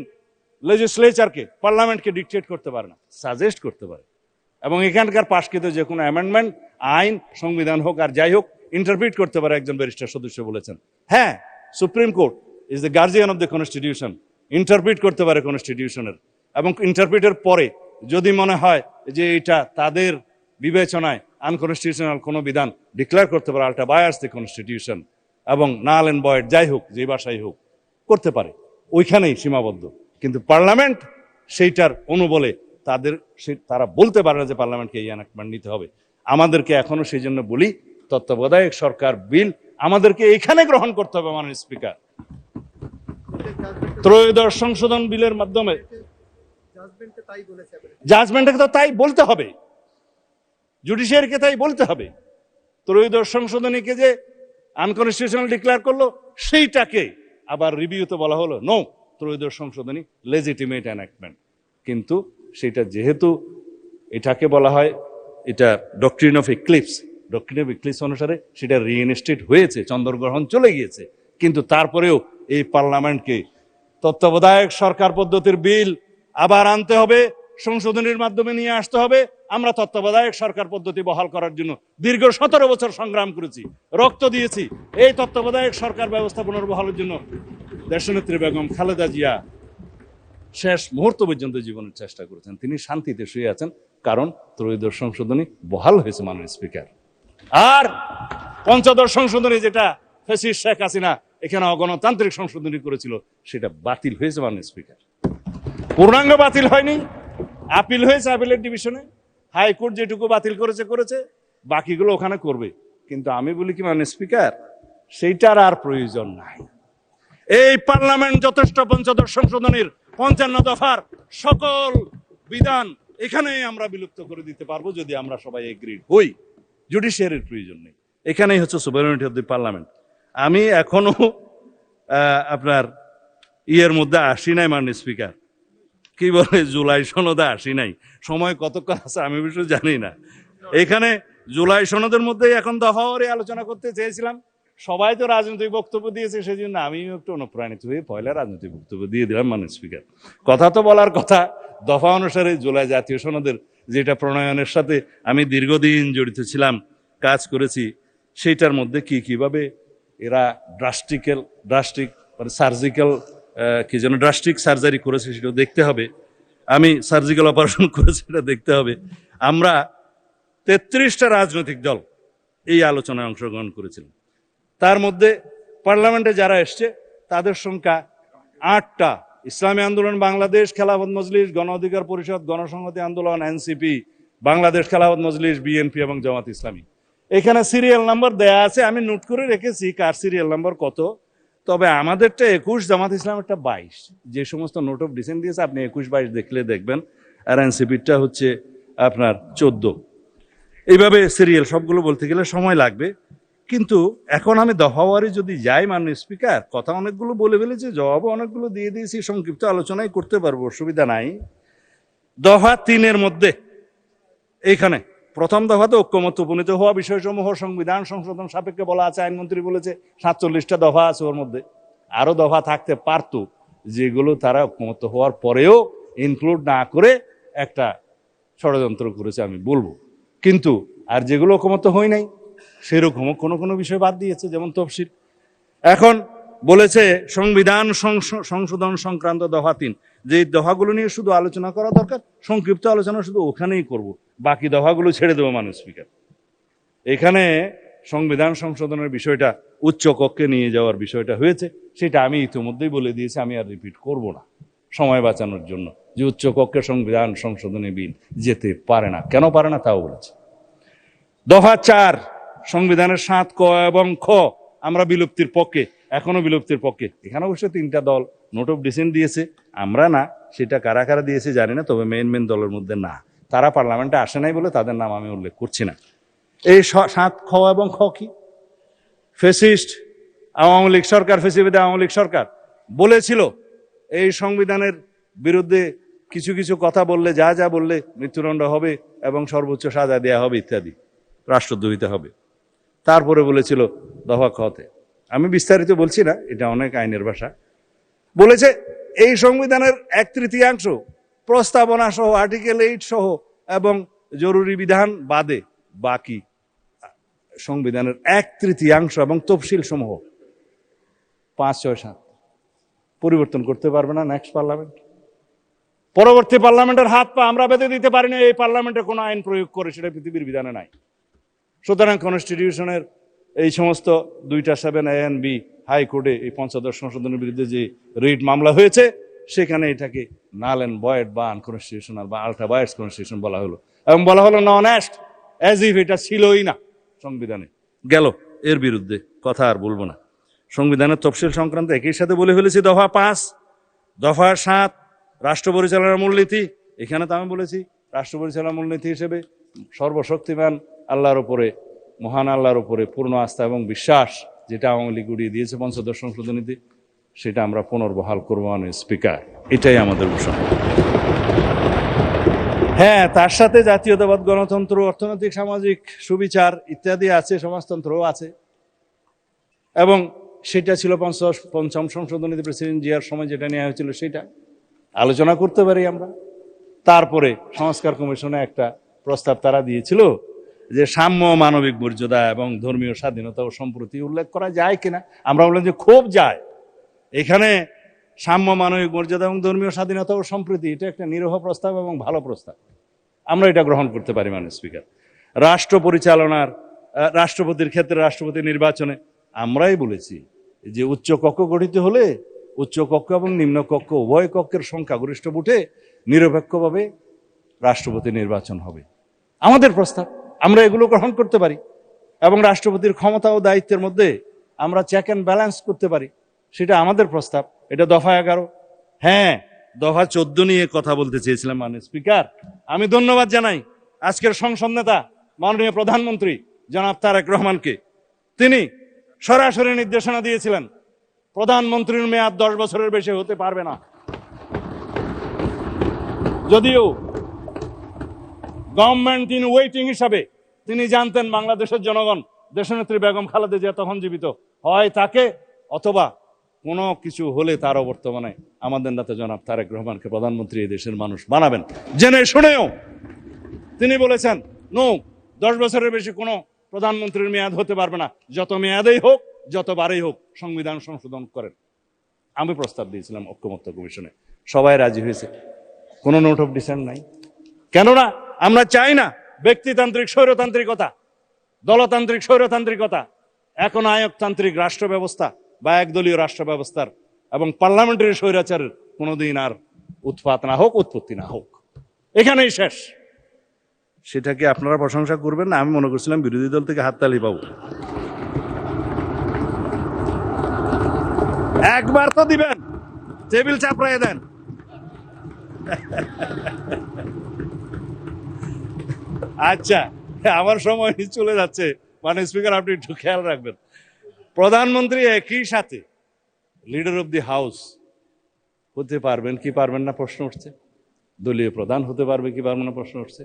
লেজিসলেচারকে, পার্লামেন্টকে ডিকটেট করতে পারে না, সাজেস্ট করতে পারে। এবং এখানকার পাশকৃত যে কোনো অ্যামেন্ডমেন্ট, আইন, সংবিধান হোক আর যাই হোক, ইন্টারপ্রিট করতে পারে একজন ব্যারিস্টার সদস্য বলেছেন। হ্যাঁ, supreme court is the guardian of the constitution, interpret করতে পারে কনস্টিটিউশনের, এবং ইন্টারপ্রিটের পরে যদি মনে হয় যে এটা তাদের বিবেচনায় আনকনস্টিটিউশনাল কোনো বিধান, ডিক্লেয়ার করতে পারে আল্টা বায়াস দ্য কনস্টিটিউশন, এবং নাল এন্ড ভয়েড যাই হোক, যে ভাষাই হোক, করতে পারে, ওইখানেই সীমাবদ্ধ। কিন্তু পার্লামেন্ট সেইটার অনুবলে তারা বলতে পারে না যে পার্লামেন্টকে এই এনাক্টমেন্ট নিতে হবে। আমাদেরকে এখনো সেই জন্য বলি, তত্ত্বাবধায়ক সরকার বিল আমাদেরকে এখানে গ্রহণ করতে হবে, মাননীয় স্পিকার। 3য় সংশোধন বিলের মাধ্যমে জাজমেন্টকে তো তাই বলতে হবে, জুডিশিয়ারিকে তাই বলতে হবে। 3য় সংশোধনীকে যে আনকনস্টিটিউশনাল ডিক্লেয়ার করলো, সেইটাকে আবার রিভিউতে বলা হলো নো, 3য় সংশোধনী লেজিটিমেট এনাক্টমেন্ট। কিন্তু সেটা যেহেতু এটাকে বলা হয়, এটা doctrine of eclipse, doctrine of eclipse অনুসারে সেটা রিইনস্টেট হয়েছে, চন্দ্রগ্রহণ চলে গিয়েছে। কিন্তু তারপরেও এই পার্লামেন্টকে তত্ত্বাবধায়ক সরকার পদ্ধতির বিল আবার আনতে হবে, সংশোধনীর মাধ্যমে নিয়ে আসতে হবে। আমরা তত্ত্বাবধায়ক সরকার পদ্ধতি বহাল করার জন্য দীর্ঘ 17 বছর সংগ্রাম করেছি, রক্ত দিয়েছি। এই তত্ত্বাবধায়ক সরকার ব্যবস্থা পুনর্বহালের জন্য দেশনেত্রী বেগম খালেদা জিয়া শেষ মুহূর্ত পর্যন্ত জীবনের চেষ্টা করেছেন। তিনি শান্তিতে শুয়ে আছেন, কারণ 3য় সংশোধনী বহাল হয়েছে, মাননীয় স্পিকার। আর 5ম সংশোধনী, যেটা ফ্যাসিস্ট শেখ হাসিনা এখানে অগণতান্ত্রিক সংশোধনী করেছিল, সেটা বাতিল হয়েছে, মাননীয় স্পিকার। পূর্ণাঙ্গ বাতিল হয়নি, আপিল হয়েছে আপিলের ডিভিশনে। হাইকোর্ট যেটুকু বাতিল করেছে, বাকিগুলো ওখানে করবে। কিন্তু আমি বলি কি, মাননীয় স্পিকার, সেইটার আর প্রয়োজন নাই। এই পার্লামেন্ট যথেষ্ট 5ম সংশোধনীর 55 দফার সকল বিধান এখানেই আমরা বিলুপ্ত করে দিতে পারবো যদি আমরা সবাই এগ্রিড হই। জুডিশিয়ারির প্রয়োজন নেই, এখানেই হচ্ছে সুপারিয়রিটি অফ দি পার্লামেন্ট। আমি এখনো আপনার ইয়ের মধ্যে আসি নাই, মাননীয় স্পিকার, কি বলে জুলাই সনদে আসি নাই। সময় কতক্ষণ আছে আমি বিষয় জানি না। এখানে জুলাই সনদের মধ্যেই এখন দফাওয়ারি আলোচনা করতে চেয়েছিলাম। সবাই তো রাজনৈতিক বক্তব্য দিয়েছে, সেই জন্য আমিও একটু অনুপ্রাণিত হয়ে পয়লা রাজনৈতিক বক্তব্য দিয়ে দিলাম। মাননীয় স্পিকার, কথা তো বলার কথা, দফা অনুসারে জুলাই জাতীয় সনদের যেটা প্রণয়নের সাথে আমি দীর্ঘদিন জড়িত ছিলাম, কাজ করেছি, সেইটার মধ্যে কিভাবে এরা ড্রাস্টিক মানে সার্জিক্যাল কি যেন ড্রাস্টিক সার্জারি করেছে সেটা দেখতে হবে। আমি সার্জিক্যাল অপারেশন করেছি সেটা দেখতে হবে। আমরা 33টা রাজনৈতিক দল এই আলোচনায় অংশগ্রহণ করেছিলাম। তার মধ্যে পার্লামেন্টে যারা এসছে তাদের সংখ্যা 8টা। ইসলামী আন্দোলন বাংলাদেশ, খেলাফত মজলিস, গণ অধিকার পরিষদ, গণসংহতি আন্দোলন, এনসিপি, বাংলাদেশ খেলাফত মজলিস, বিএনপি এবং জামাত ইসলামী। এখানে সিরিয়াল নাম্বার দেয়া আছে, আমি নোট করে রেখেছি কার সিরিয়াল নাম্বার কত। তবে আমাদেরটা 21, জামাত ইসলামেরটা 22। যে সমস্ত নোট অফ ডিসেন্ট দিয়েছে আপনি 21-22 দেখলে দেখবেন, আর এনসিপিটা হচ্ছে আপনার 14। এইভাবে সিরিয়াল সবগুলো বলতে গেলে সময় লাগবে। কিন্তু এখন আমি দফাওয়ারি যদি যাই, মাননীয় স্পিকার, কথা অনেকগুলো বলে ফেলেছি, জবাবও অনেকগুলো দিয়ে দিয়েছি, সংক্ষিপ্ত আলোচনাই করতে পারবো, অসুবিধা নাই। দফা 3-এর মধ্যে এইখানে প্রথম দফাতে ঐক্যমত উপনীত হওয়া বিষয়সমূহ সংবিধান সংশোধন সাপেক্ষে বলা আছে। আইনমন্ত্রী বলেছে 47টা দফা আছে ওর মধ্যে, আরো দফা থাকতে পারত, যেগুলো তারা ঐক্যমত হওয়ার পরেও ইনক্লুড না করে একটা ষড়যন্ত্র করেছে আমি বলবো। কিন্তু আর যেগুলো ঐক্যমত হয় নাই সেরকম কোনো বিষয় বাদ দিয়েছে, যেমন তফসিল। এখন বলেছে সংবিধান সংশোধন সংক্রান্ত দফা 3, যে দফাগুলো নিয়ে শুধু আলোচনা করা দরকার, সংক্ষিপ্ত আলোচনা শুধু ওখানেই করব, বাকি দফাগুলো ছেড়ে দেবো। মাননীয় স্পিকার, এখানে সংবিধান সংশোধনের বিষয়টা উচ্চ কক্ষে নিয়ে যাওয়ার বিষয়টা হয়েছে, সেটা আমি ইতিমধ্যেই বলে দিয়েছি, আমি আর রিপিট করব না সময় বাঁচানোর জন্য, যে উচ্চ কক্ষে সংবিধান সংশোধনী বিল যেতে পারে না। কেন পারে না তাও বলেছে। দফা 4, সংবিধানের 7 ক এবং খ আমরা বিলুপ্তির পক্ষে, এখনো বিলুপ্তির পক্ষে। এখানে অবশ্য 3টা দল নোট অফ ডিসেন্ট দিয়েছে, আমরা না। সেটা কারা কারা দিয়েছে জানি না, তবে মেন দলের মধ্যে না, তারা পার্লামেন্টে আসে নাই বলে তাদের নাম আমি উল্লেখ করছি না। এই 7 খ এবং খ কি? ফ্যাসিস্ট আওয়ামী লীগ সরকার, ফেসিবাদী আওয়ামী লীগ সরকার বলেছিল এই সংবিধানের বিরুদ্ধে কিছু কিছু কথা বললে, যা বললে মৃত্যুদণ্ড হবে এবং সর্বোচ্চ সাজা দেওয়া হবে ইত্যাদি, রাষ্ট্রদ্রোহিতা হবে। তারপরে বলেছিল দফা খতে, আমি বিস্তারিত বলছি না, এটা অনেক আইনের ভাষা, বলেছে এই সংবিধানের 1/3 প্রস্তাবনা সহ, আর্টিকেল 8 সহ এবং জরুরি বিধান বাদে বাকি সংবিধানের 1/3 এবং তফসিল সমূহ 5, 6, 7 পরিবর্তন করতে পারবে না নেক্সট পার্লামেন্ট। পরবর্তী পার্লামেন্টের হাত পা আমরা বেঁধে দিতে পারি না এই পার্লামেন্টে কোনো আইন প্রয়োগ করে, সেটা পৃথিবীর বিধানে নাই। সুতরাং কনস্টিটিউশনের এই সমস্ত 2টা 7A and B হাইকোর্টে এই ৫৫ সংশোধনের বিরুদ্ধে যে রিট মামলা হয়েছে, সেখানে এটাকে নাল অ্যান্ড ভয়েড বা আনকনস্টিটিউশনাল বা আল্ট্রা ভায়োলেন্স কনস্টিটিউশন বলা হলো, এবং বলা হলো নন অ্যাজ ইফ এটা ছিলই না সংবিধানে। গেল এর বিরুদ্ধে কথা আর বলবো না। সংবিধানের তফসিল সংক্রান্ত একই সাথে বলে ফেলেছি দফা 5। দফা 7 রাষ্ট্র পরিচালনার মূলনীতি, এখানে তো আমি বলেছি রাষ্ট্র পরিচালনার মূলনীতি হিসেবে সর্বশক্তিমান আল্লাহর উপরে, মহান আল্লাহর উপরে পূর্ণ আস্থা এবং বিশ্বাস, যেটা আওয়ামী লীগ উড়িয়ে দিয়েছে ৫৫ সংশোধনীতে, সেটা আমরা পুনর্বহাল করবো। মাননীয় স্পিকার, এটাই আমাদের ঘোষণা। হ্যাঁ, তার সাথে জাতীয়তাবাদ, গণতন্ত্র, অর্থনৈতিক সামাজিক সুবিচার ইত্যাদি আছে, সমাজতন্ত্রও আছে, এবং সেটা ছিল ৫ম সংশোধনীতে প্রেসিডেন্ট জিয়ার সময় যেটা নেওয়া হয়েছিল, সেটা আলোচনা করতে পারি আমরা। তারপরে সংস্কার কমিশনে একটা প্রস্তাব তারা দিয়েছিল যে সাম্য, মানবিক মর্যাদা এবং ধর্মীয় স্বাধীনতা ও সম্প্রতি উল্লেখ করা যায় কিনা। আমরা বললাম যে খুব যায়, এখানে সাম্য, মানবিক মর্যাদা এবং ধর্মীয় স্বাধীনতা ও সম্প্রীতি, এটা একটা নিরীহ প্রস্তাব এবং ভালো প্রস্তাব, আমরা এটা গ্রহণ করতে পারি। মাননীয় স্পিকার, রাষ্ট্র পরিচালনার, রাষ্ট্রপতির ক্ষেত্রে রাষ্ট্রপতি নির্বাচনে আমরাই বলেছি যে উচ্চ কক্ষ গঠিত হলে উচ্চ কক্ষ এবং নিম্ন কক্ষ উভয় কক্ষের সংখ্যাগরিষ্ঠ ভোটে নিরপেক্ষভাবে রাষ্ট্রপতি নির্বাচন হবে। আমাদের প্রস্তাব, আমরা এগুলো গ্রহণ করতে পারি, এবং রাষ্ট্রপতির ক্ষমতা ও দায়িত্বের মধ্যে আমরা চেক অ্যান্ড ব্যালেন্স করতে পারি, সেটা আমাদের প্রস্তাব। এটা দফা 11। হ্যাঁ, দফা 14 নিয়ে কথা বলতে চেয়েছিলাম মাননীয় স্পিকার। আমি ধন্যবাদ জানাই আজকের সংসদ নেতা মাননীয় প্রধানমন্ত্রী জনাব তারেক রহমানকে। তিনি সরাসরি নির্দেশনা দিয়েছিলেন প্রধানমন্ত্রীর মেয়াদ 10 বছরের বেশি হতে পারবে না। যদিও গভর্নমেন্ট ইন ওয়েটিং হিসাবে তিনি জানতেন বাংলাদেশের জনগণ দেশনেত্রী বেগম খালেদা জিয়া তখন জীবিত, হয় তাকে অথবা কোনো কিছু হলে তারও বর্তমানে আমাদের নেতা জনাব তারেক রহমানকে প্রধানমন্ত্রী এই দেশের মানুষ বানাবেন। জেনে শুনেও তিনি বলেছেন নো, 10 বছরের বেশি কোনো প্রধানমন্ত্রীর মেয়াদ হতে পারবে না, যত মেয়াদেই হোক যতবারই হোক সংবিধান সংশোধন করেন। আমি প্রস্তাব দিয়েছিলাম ঐক্যমত্য কমিশনে, সবাই রাজি হয়েছে, কোনো নোট অফ ডিসেন্ট নাই। কেননা আমরা চাই না ব্যক্তিতান্ত্রিক স্বৈরতান্ত্রিকতা, দলতান্ত্রিক স্বৈরতান্ত্রিকতা, এখন আয়কতান্ত্রিক রাষ্ট্র ব্যবস্থা বা একদলীয় রাষ্ট্র ব্যবস্থার এবং পার্লামেন্টারি স্বৈরাচারের কোনোদিন আর উৎপাত না হোক, উৎপত্তি না হোক, এখানেই শেষ। সেটাকে আপনারা প্রশংসা করবেন না, আমি মনে করছিলাম বিরোধী দল থেকে হাততালি পাবো। একবার তো দিবেন, টেবিল চাপড়াই দেন। আচ্ছা, আমার সময় চলে যাচ্ছে, মানে স্পিকার আপনি একটু খেয়াল রাখবেন। প্রধানমন্ত্রী একই সাথে লিডার অফ দি হাউস হতে পারবেন কি পারবেন না প্রশ্ন উঠছে, দলীয় প্রধান হতে পারবে কি পারবে না প্রশ্ন উঠছে।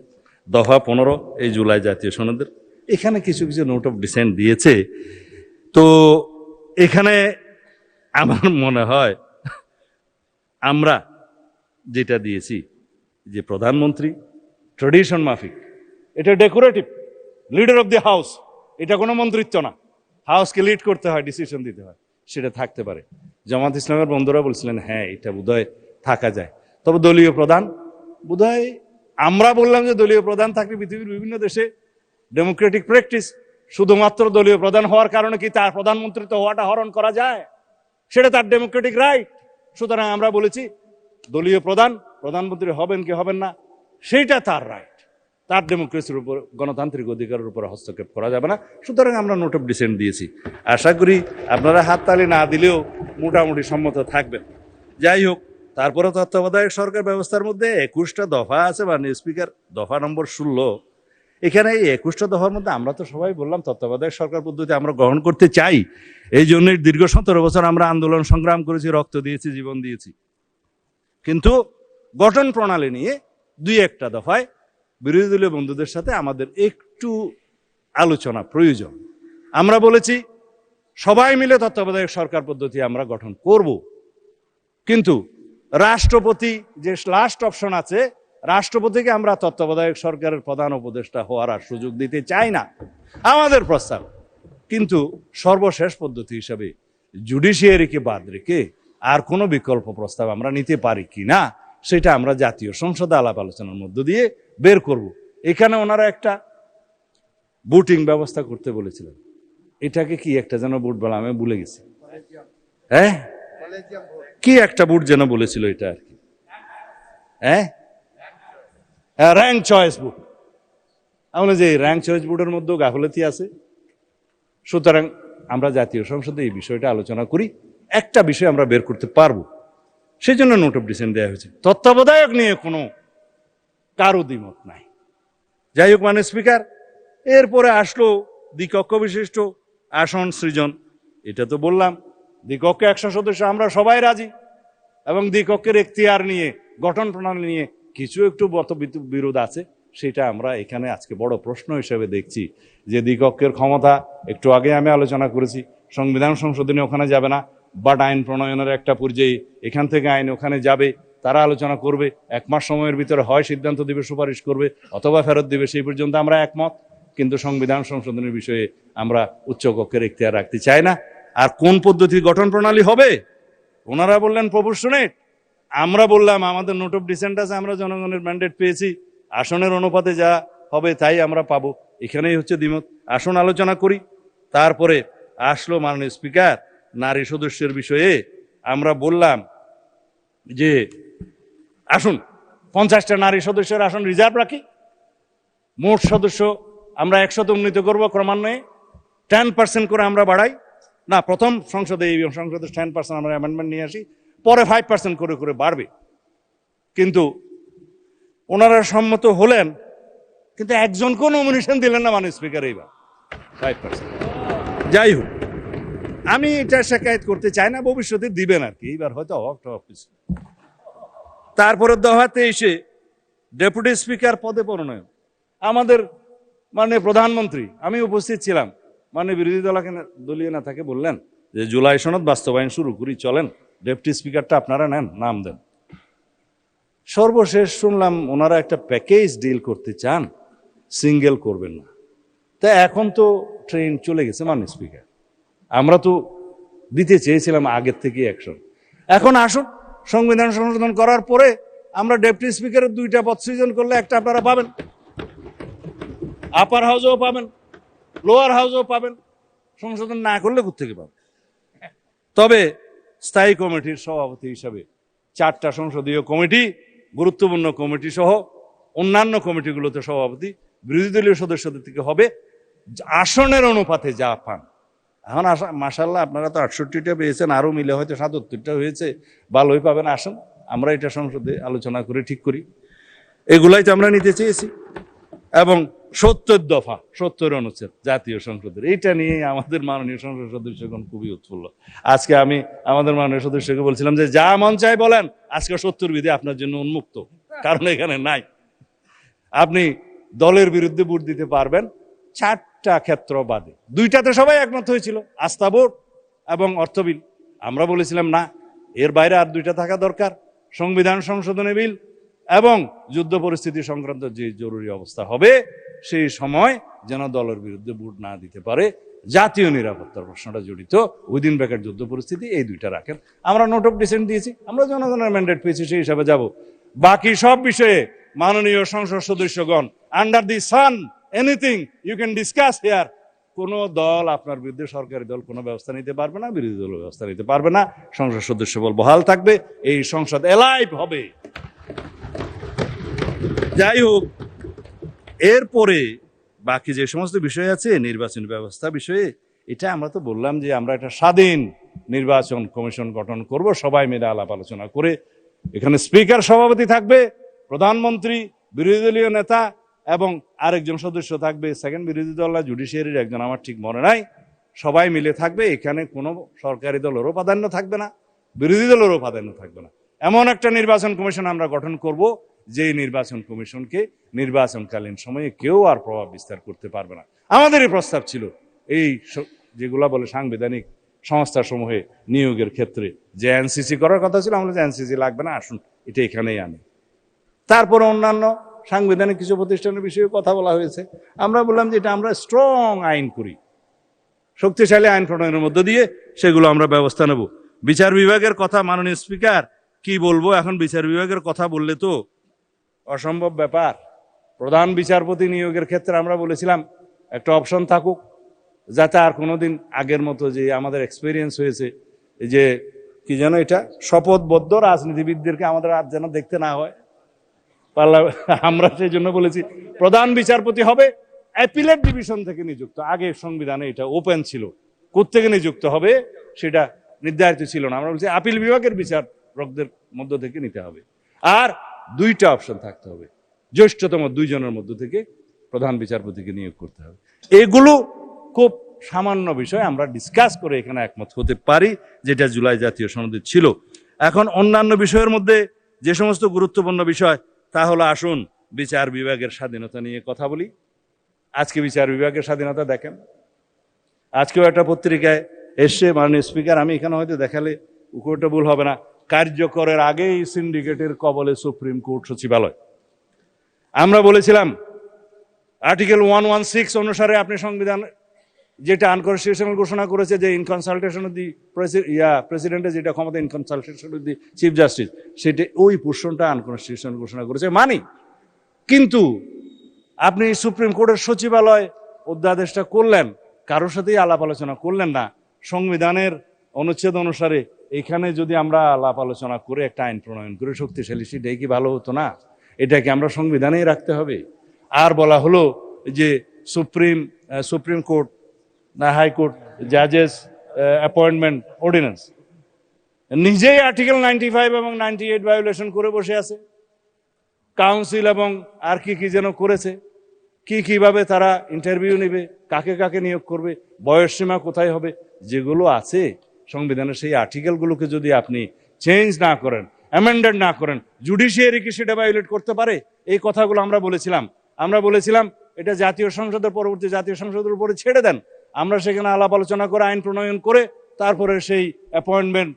দফা 15 এই জুলাই জাতীয় সনদের এখানে কিছু কিছু নোট অফ ডিসেন্ট দিয়েছে। তো এখানে আমার মনে হয় আমরা যেটা দিয়েছি যে প্রধানমন্ত্রী ট্রেডিশন মাফিক, এটা decorative, leader of the house, এটা কোনো মন্ত্রিত্ব না, হাউসকে লিড করতে হয়, ডিসিশন দিতে হয়, সেটা থাকতে পারে। জামাত ইসলামের বন্ধুরা বলছিলেন হ্যাঁ এটা বোধহয় থাকা যায়, তবে দলীয় প্রধান বোধহয়, আমরা বললাম যে দলীয় প্রধান থাকলে পৃথিবীর বিভিন্ন দেশে ডেমোক্রেটিক প্র্যাকটিস, শুধুমাত্র দলীয় প্রধান হওয়ার কারণে কি তার প্রধানমন্ত্রিত্ব হওয়াটা হরণ করা যায়? সেটা তার ডেমোক্রেটিক রাইট। সুতরাং আমরা বলেছি দলীয় প্রধান প্রধানমন্ত্রী হবেন কি হবেন না সেইটা তার রাইট, তার ডেমোক্রেসির উপর, গণতান্ত্রিক অধিকারের উপর হস্তক্ষেপ করা যাবে না। সুতরাং আমরা নোট অফ ডিসেন্ট দিয়েছি। আশা করি আপনারা হাততালি না দিলেও মোটামুটি সম্মত থাকবেন। যাই হোক, তারপরে তত্ত্বাবধায়ক সরকার ব্যবস্থার মধ্যে 21টা দফা আছে, মানে স্পিকার দফা নম্বর 16। এখানে এই 21টা দফার মধ্যে আমরা তো সবাই বললাম তত্ত্বাবধায়ক সরকার পদ্ধতি আমরা গ্রহণ করতে চাই। এই জন্য দীর্ঘ 17 বছর আমরা আন্দোলন সংগ্রাম করেছি, রক্ত দিয়েছি, জীবন দিয়েছি। কিন্তু গঠন প্রণালী নিয়ে 2-1টা দফায় বিরোধী দলীয় বন্ধুদের সাথে আমাদের একটু আলোচনা প্রয়োজন। আমরা বলেছি সবাই মিলে তত্ত্বাবধায়ক সরকার পদ্ধতি আমরা গঠন করব, কিন্তু রাষ্ট্রপতি যে লাস্ট অপশন আছে, রাষ্ট্রপতিকে আমরা তত্ত্বাবধায়ক সরকারের প্রধান উপদেষ্টা হওয়ার আর সুযোগ দিতে চাই না, আমাদের প্রস্তাব। কিন্তু সর্বশেষ পদ্ধতি হিসাবে জুডিশিয়ারিকে বাদ রেখে আর কোনো বিকল্প প্রস্তাব আমরা নিতে পারি কিনা সেটা আমরা জাতীয় সংসদে আলাপ আলোচনার মধ্য দিয়ে বের করব। এখানে ওনারা একটা ভোটিং ব্যবস্থা করতে বলেছিলেন, এটাকে কি একটা যেন ভোট বলা, আমি ভুলে গেছি, হ্যাঁ কি একটা ভোট যেন বলেছিল এটা আর কি, হ্যাঁ র্যাঙ্ক চয়েস ভোট। আমরা যে র্যাঙ্ক চয়েস ভোটের মধ্যেও গাফলতি আছে। সুতরাং আমরা জাতীয় সংসদে এই বিষয়টা আলোচনা করি, একটা বিষয় আমরা বের করতে পারবো, সেই জন্য নোট অফ ডিসেন্ট দেওয়া হয়েছে। তত্ত্বাবধায়ক নিয়ে কোনো কারো দ্বিমত নাই। যাই হোক, মানে স্পিকার, এরপরে আসলো দ্বিকক্ষ বিশিষ্ট আসন সৃজন। এটা তো বললাম দ্বিকক্ষে 100 সদস্য, আমরা সবাই রাজি, এবং দ্বিকক্ষের এখতিয়ার নিয়ে, গঠন প্রণালী নিয়ে কিছু একটু বিরোধ আছে, সেটা আমরা এখানে আজকে বড় প্রশ্ন হিসেবে দেখছি যে দ্বিকক্ষের ক্ষমতা, একটু আগে আমি আলোচনা করেছি, সংবিধান সংশোধনী ওখানে যাবে না, বাট আইন প্রণয়নের একটা পর্যায়ে এখান থেকে আইন ওখানে যাবে, তারা আলোচনা করবে, 1 মাস সময়ের ভিতরে হয় সিদ্ধান্ত দিবে, সুপারিশ করবে, অথবা ফেরত দিবে, সেই পর্যন্ত আমরা একমত। কিন্তু সংবিধান সংশোধনের বিষয়ে আমরা উচ্চকক্ষের এখতিয়ার রাখতে চাই না। আর কোন পদ্ধতি গঠন প্রণালী হবে, ওনারা বললেন প্রপোর্শনেট, আমরা বললাম আমাদের নোট অফ ডিসেন্ট আছে, আমরা জনগণের ম্যান্ডেট পেয়েছি, আসনের অনুপাতে যা হবে তাই আমরা পাবো, এখানেই হচ্ছে দ্বিমত। আসন আলোচনা করি। তারপরে আসলো মাননীয় স্পিকার নারী সদস্যের বিষয়ে। আমরা বললাম যে আসুন 50টা নারী সদস্যের আসন রিজার্ভ রাখি, মোট সদস্য আমরা 100 উন্নীত করবো ক্রমান্বয়ে, 10% করে আমরা বাড়াই না, প্রথম সংসদে এই সংসদে 10% আমরা অ্যামেন্ডমেন্ট নিয়ে আসি, পরে 5% করে করে বাড়বে। কিন্তু ওনারা সম্মত হলেন, কিন্তু একজনকেও নমিনেশন দিলেন না মাননীয় স্পিকার এইবার 5%। যাই হোক, আমি এটা শিকায়ত করতে চাই না, ভবিষ্যতে দিবেন আর কি, এইবার হয়তো অফিস। তারপরে দফাতে এসে ডেপুটি স্পিকার পদে মনোনয়ন, আমাদের মানে প্রধানমন্ত্রী, আমি উপস্থিত ছিলাম, মানে বিরোধী দলীয় নেতাকে বললেন যে জুলাই সনদ বাস্তবায়ন শুরু করি, চলেন ডেপুটি স্পিকারটা আপনারা নেন, নাম দেন। সর্বশেষ শুনলাম ওনারা একটা প্যাকেজ ডিল করতে চান, সিঙ্গেল করবেন না। তা এখন তো ট্রেন চলে গেছে মাননীয় স্পিকার, আমরা তো দিতে চেয়েছিলাম আগের থেকে অ্যাকশন। এখন আসুন, সংবিধান সংশোধন করার পরে আমরা ডেপুটি স্পিকারের 2টা পদ সৃজন করলে একটা আপনারা পাবেন, আপার হাউসেও পাবেন, লোয়ার হাউসেও পাবেন। সংশোধন না করলে কোথেকে পাবেন? তবে স্থায়ী কমিটির সভাপতি হিসাবে 4টা সংসদীয় কমিটি, গুরুত্বপূর্ণ কমিটি সহ অন্যান্য কমিটিগুলোতে সভাপতি বিরোধী দলীয় সদস্যদের থেকে হবে, আসনের অনুপাতে যা পান। এখন মাশাআল্লাহ আপনারা তো 68টা পেয়েছেন, আরো মিলে হয়তো 77টা হয়েছে, ভালোই পাবেন। আসেন আমরা এটা সংসদে আলোচনা করে ঠিক করি, এগুলাই তো আমরা নিতে চেয়েছি। এবং 70 দফা 70 অনুচ্ছেদ জাতীয় সংসদের, এইটা নিয়ে আমাদের মাননীয় সংসদ সদস্যগণ খুবই উৎফুল্ল। আজকে আমি আমাদের মাননীয় সদস্যকে বলছিলাম যে যা মন চাই বলেন, আজকে 70 বিধি আপনার জন্য উন্মুক্ত, কারণ এখানে নাই। আপনি দলের বিরুদ্ধে ভোট দিতে পারবেন 4টা ক্ষেত্র বাদে, 2টাতে সবাই একমত হয়েছিল, আস্থা ভোট এবং অর্থ বিল। আমরা বলেছিলাম না, এর বাইরে আর 2টা থাকা দরকার, সংবিধান সংশোধনী বিল এবং যুদ্ধ পরিস্থিতি সংক্রান্ত যে জরুরি অবস্থা হবে সেই সময় যেন দলের বিরুদ্ধে ভোট না দিতে পারে। জাতীয় নিরাপত্তার প্রশ্নটা জড়িত, উইদিন ব্র্যাকেট যুদ্ধ পরিস্থিতি, এই 2টা রাখেন। আমরা নোট অফ ডিসেন্ট দিয়েছি, আমরা জনগণের ম্যান্ডেট পেয়েছি, সেই হিসাবে যাব। বাকি সব বিষয়ে মাননীয় সংসদ সদস্যগণ, under the sun anything you can discuss here. কোন দল আপনার বিরুদ্ধে, সরকারি দল কোনো ব্যবস্থা নিতে পারবে না, বিরোধী দল ব্যবস্থা নিতে পারবে না। সংসদ সদস্য বল বহাল থাকবে, এই সংসদ এলাইভ হবে। যাই হোক, এরপরে বাকি যে সমস্ত বিষয় আছে নির্বাচনী ব্যবস্থা বিষয়ে, এটা আমরা তো বললাম যে আমরা একটা স্বাধীন নির্বাচন কমিশন গঠন করব, সবাই মিলে আলাপ আলোচনা করে। এখানে স্পিকার সভাপতি থাকবে, প্রধানমন্ত্রী, বিরোধী দলীয় নেতা এবং আরেকজন সদস্য থাকবে সেকেন্ড বিরোধী দল, জুডিশিয়ারির একজন, আমার ঠিক মনে নাই। সবাই মিলে থাকবে, এখানে কোনো সরকারি দলেরও প্রাধান্য থাকবে না, বিরোধী দলেরও প্রাধান্য থাকবে না। এমন একটা নির্বাচন কমিশন আমরা গঠন করব, যে নির্বাচন কমিশনকে নির্বাচনকালীন সময়ে কেউ আর প্রভাব বিস্তার করতে পারবে না। আমাদের এই প্রস্তাব ছিল, এই যেগুলা বলে সাংবিধানিক সংস্থা সমূহে নিয়োগের ক্ষেত্রে যে এনসিসি করার কথা ছিল, আমরা যে এনসিসি লাগবে না, আসুন এটা এখানেই আনি। তারপরে অন্যান্য সাংবিধানিক কিছু প্রতিষ্ঠানের বিষয়ে কথা বলা হয়েছে। আমরা বললাম যে এটা আমরা স্ট্রং আইন করি, শক্তিশালী আইন প্রণয়নের মধ্য দিয়ে সেগুলো আমরা ব্যবস্থা নেব। বিচার বিভাগের কথা মাননীয় স্পিকার কি বলবো, এখন বিচার বিভাগের কথা বললে তো অসম্ভব ব্যাপার। প্রধান বিচারপতি নিয়োগের ক্ষেত্রে আমরা বলেছিলাম একটা অপশন থাকুক, যাতে আর কোনোদিন আগের মতো যে আমাদের এক্সপিরিয়েন্স হয়েছে, যে কি যেন এটা শপথবদ্ধ রাজনীতিবিদদেরকে আমাদের আর যেন দেখতে না হয় আমরা সেই জন্য বলেছি প্রধান বিচারপতি হবে অ্যাপিলেট ডিভিশন থেকে নিযুক্ত। আগে সংবিধানে এটা ওপেন ছিল, কোত্থেকে নিযুক্ত হবে সেটা নির্ধারিত ছিল না। আমরা বলছি আপিল বিভাগের বিচারকদের মধ্য থেকে নিতে হবে। আর 2টা অপশন থাকতে হবে, জ্যেষ্ঠতম 2 জনের মধ্য থেকে প্রধান বিচারপতিকে নিয়োগ করতে হবে। এগুলো খুব সামান্য বিষয়, আমরা ডিসকাস করে এখানে একমত হতে পারি, যেটা জুলাই জাতীয় সনদে ছিল। এখন অন্যান্য বিষয়ের মধ্যে যে সমস্ত গুরুত্বপূর্ণ বিষয়, তা হলো আসুন বিচার বিভাগের স্বাধীনতা নিয়ে কথা বলি। আজকে বিচার বিভাগের স্বাধীনতা দেখেন, আজকেও একটা পত্রিকায় এসছে, মাননীয় স্পিকার আমি এখানে হয়তো দেখালে উত্তরটা ভুল হবে না, কার্যকরের আগেই সিন্ডিকেটের কবলে সুপ্রিম কোর্ট সচিবালয়। আমরা বলেছিলাম আর্টিকেল 116 অনুসারে আপনি সংবিধান যেটা আনকনস্টিটিউশনাল ঘোষণা করেছে, যে ইনকনসালটেশন অফ দি প্রেসিডেন্টের যেটা ক্ষমতা, ইনকনসালটেশন অফ দি চিফ জাস্টিস, সেটা ওই পোর্শনটা আনকনস্টিটিউশনাল ঘোষণা করেছে মানি। কিন্তু আপনি সুপ্রিম কোর্টের সচিবালয় অধ্যাদেশটা করলেন, কারোর সাথেই আলাপ আলোচনা করলেন না। সংবিধানের অনুচ্ছেদ অনুসারে এখানে যদি আমরা আলাপ আলোচনা করে একটা আইন প্রণয়ন করে শক্তিশালী, সেটাই কি ভালো হতো না? এটাকে আমরা সংবিধানেই রাখতে হবে। আর বলা হলো যে সুপ্রিম কোর্ট না হাইকোর্ট জাজেস অ্যাপয়েন্টমেন্ট অর্ডিন্যান্স নিজেই আর্টিকেল 95 এবং 98 ভায়োলেশন করে বসে আছে। কাউন্সিল এবং আর কি কি যেন করেছে, কিভাবে তারা ইন্টারভিউ নেবে, কাকে কাকে নিয়োগ করবে, বয়সসীমা কোথায় হবে, যেগুলো আছে সংবিধানের সেই আর্টিকেলগুলোকে যদি আপনি চেঞ্জ না করেন, অ্যামেন্ডেড না করেন, জুডিশিয়ারি কি সেটা ভায়োলেট করতে পারে? এই কথাগুলো আমরা বলেছিলাম এটা জাতীয় সংসদের পরবর্তী জাতীয় সংসদের উপরে ছেড়ে দেন। আমরা সেখানে আলাপ আলোচনা করে আইন প্রণয়ন করে তারপরে সেই অ্যাপয়েন্টমেন্ট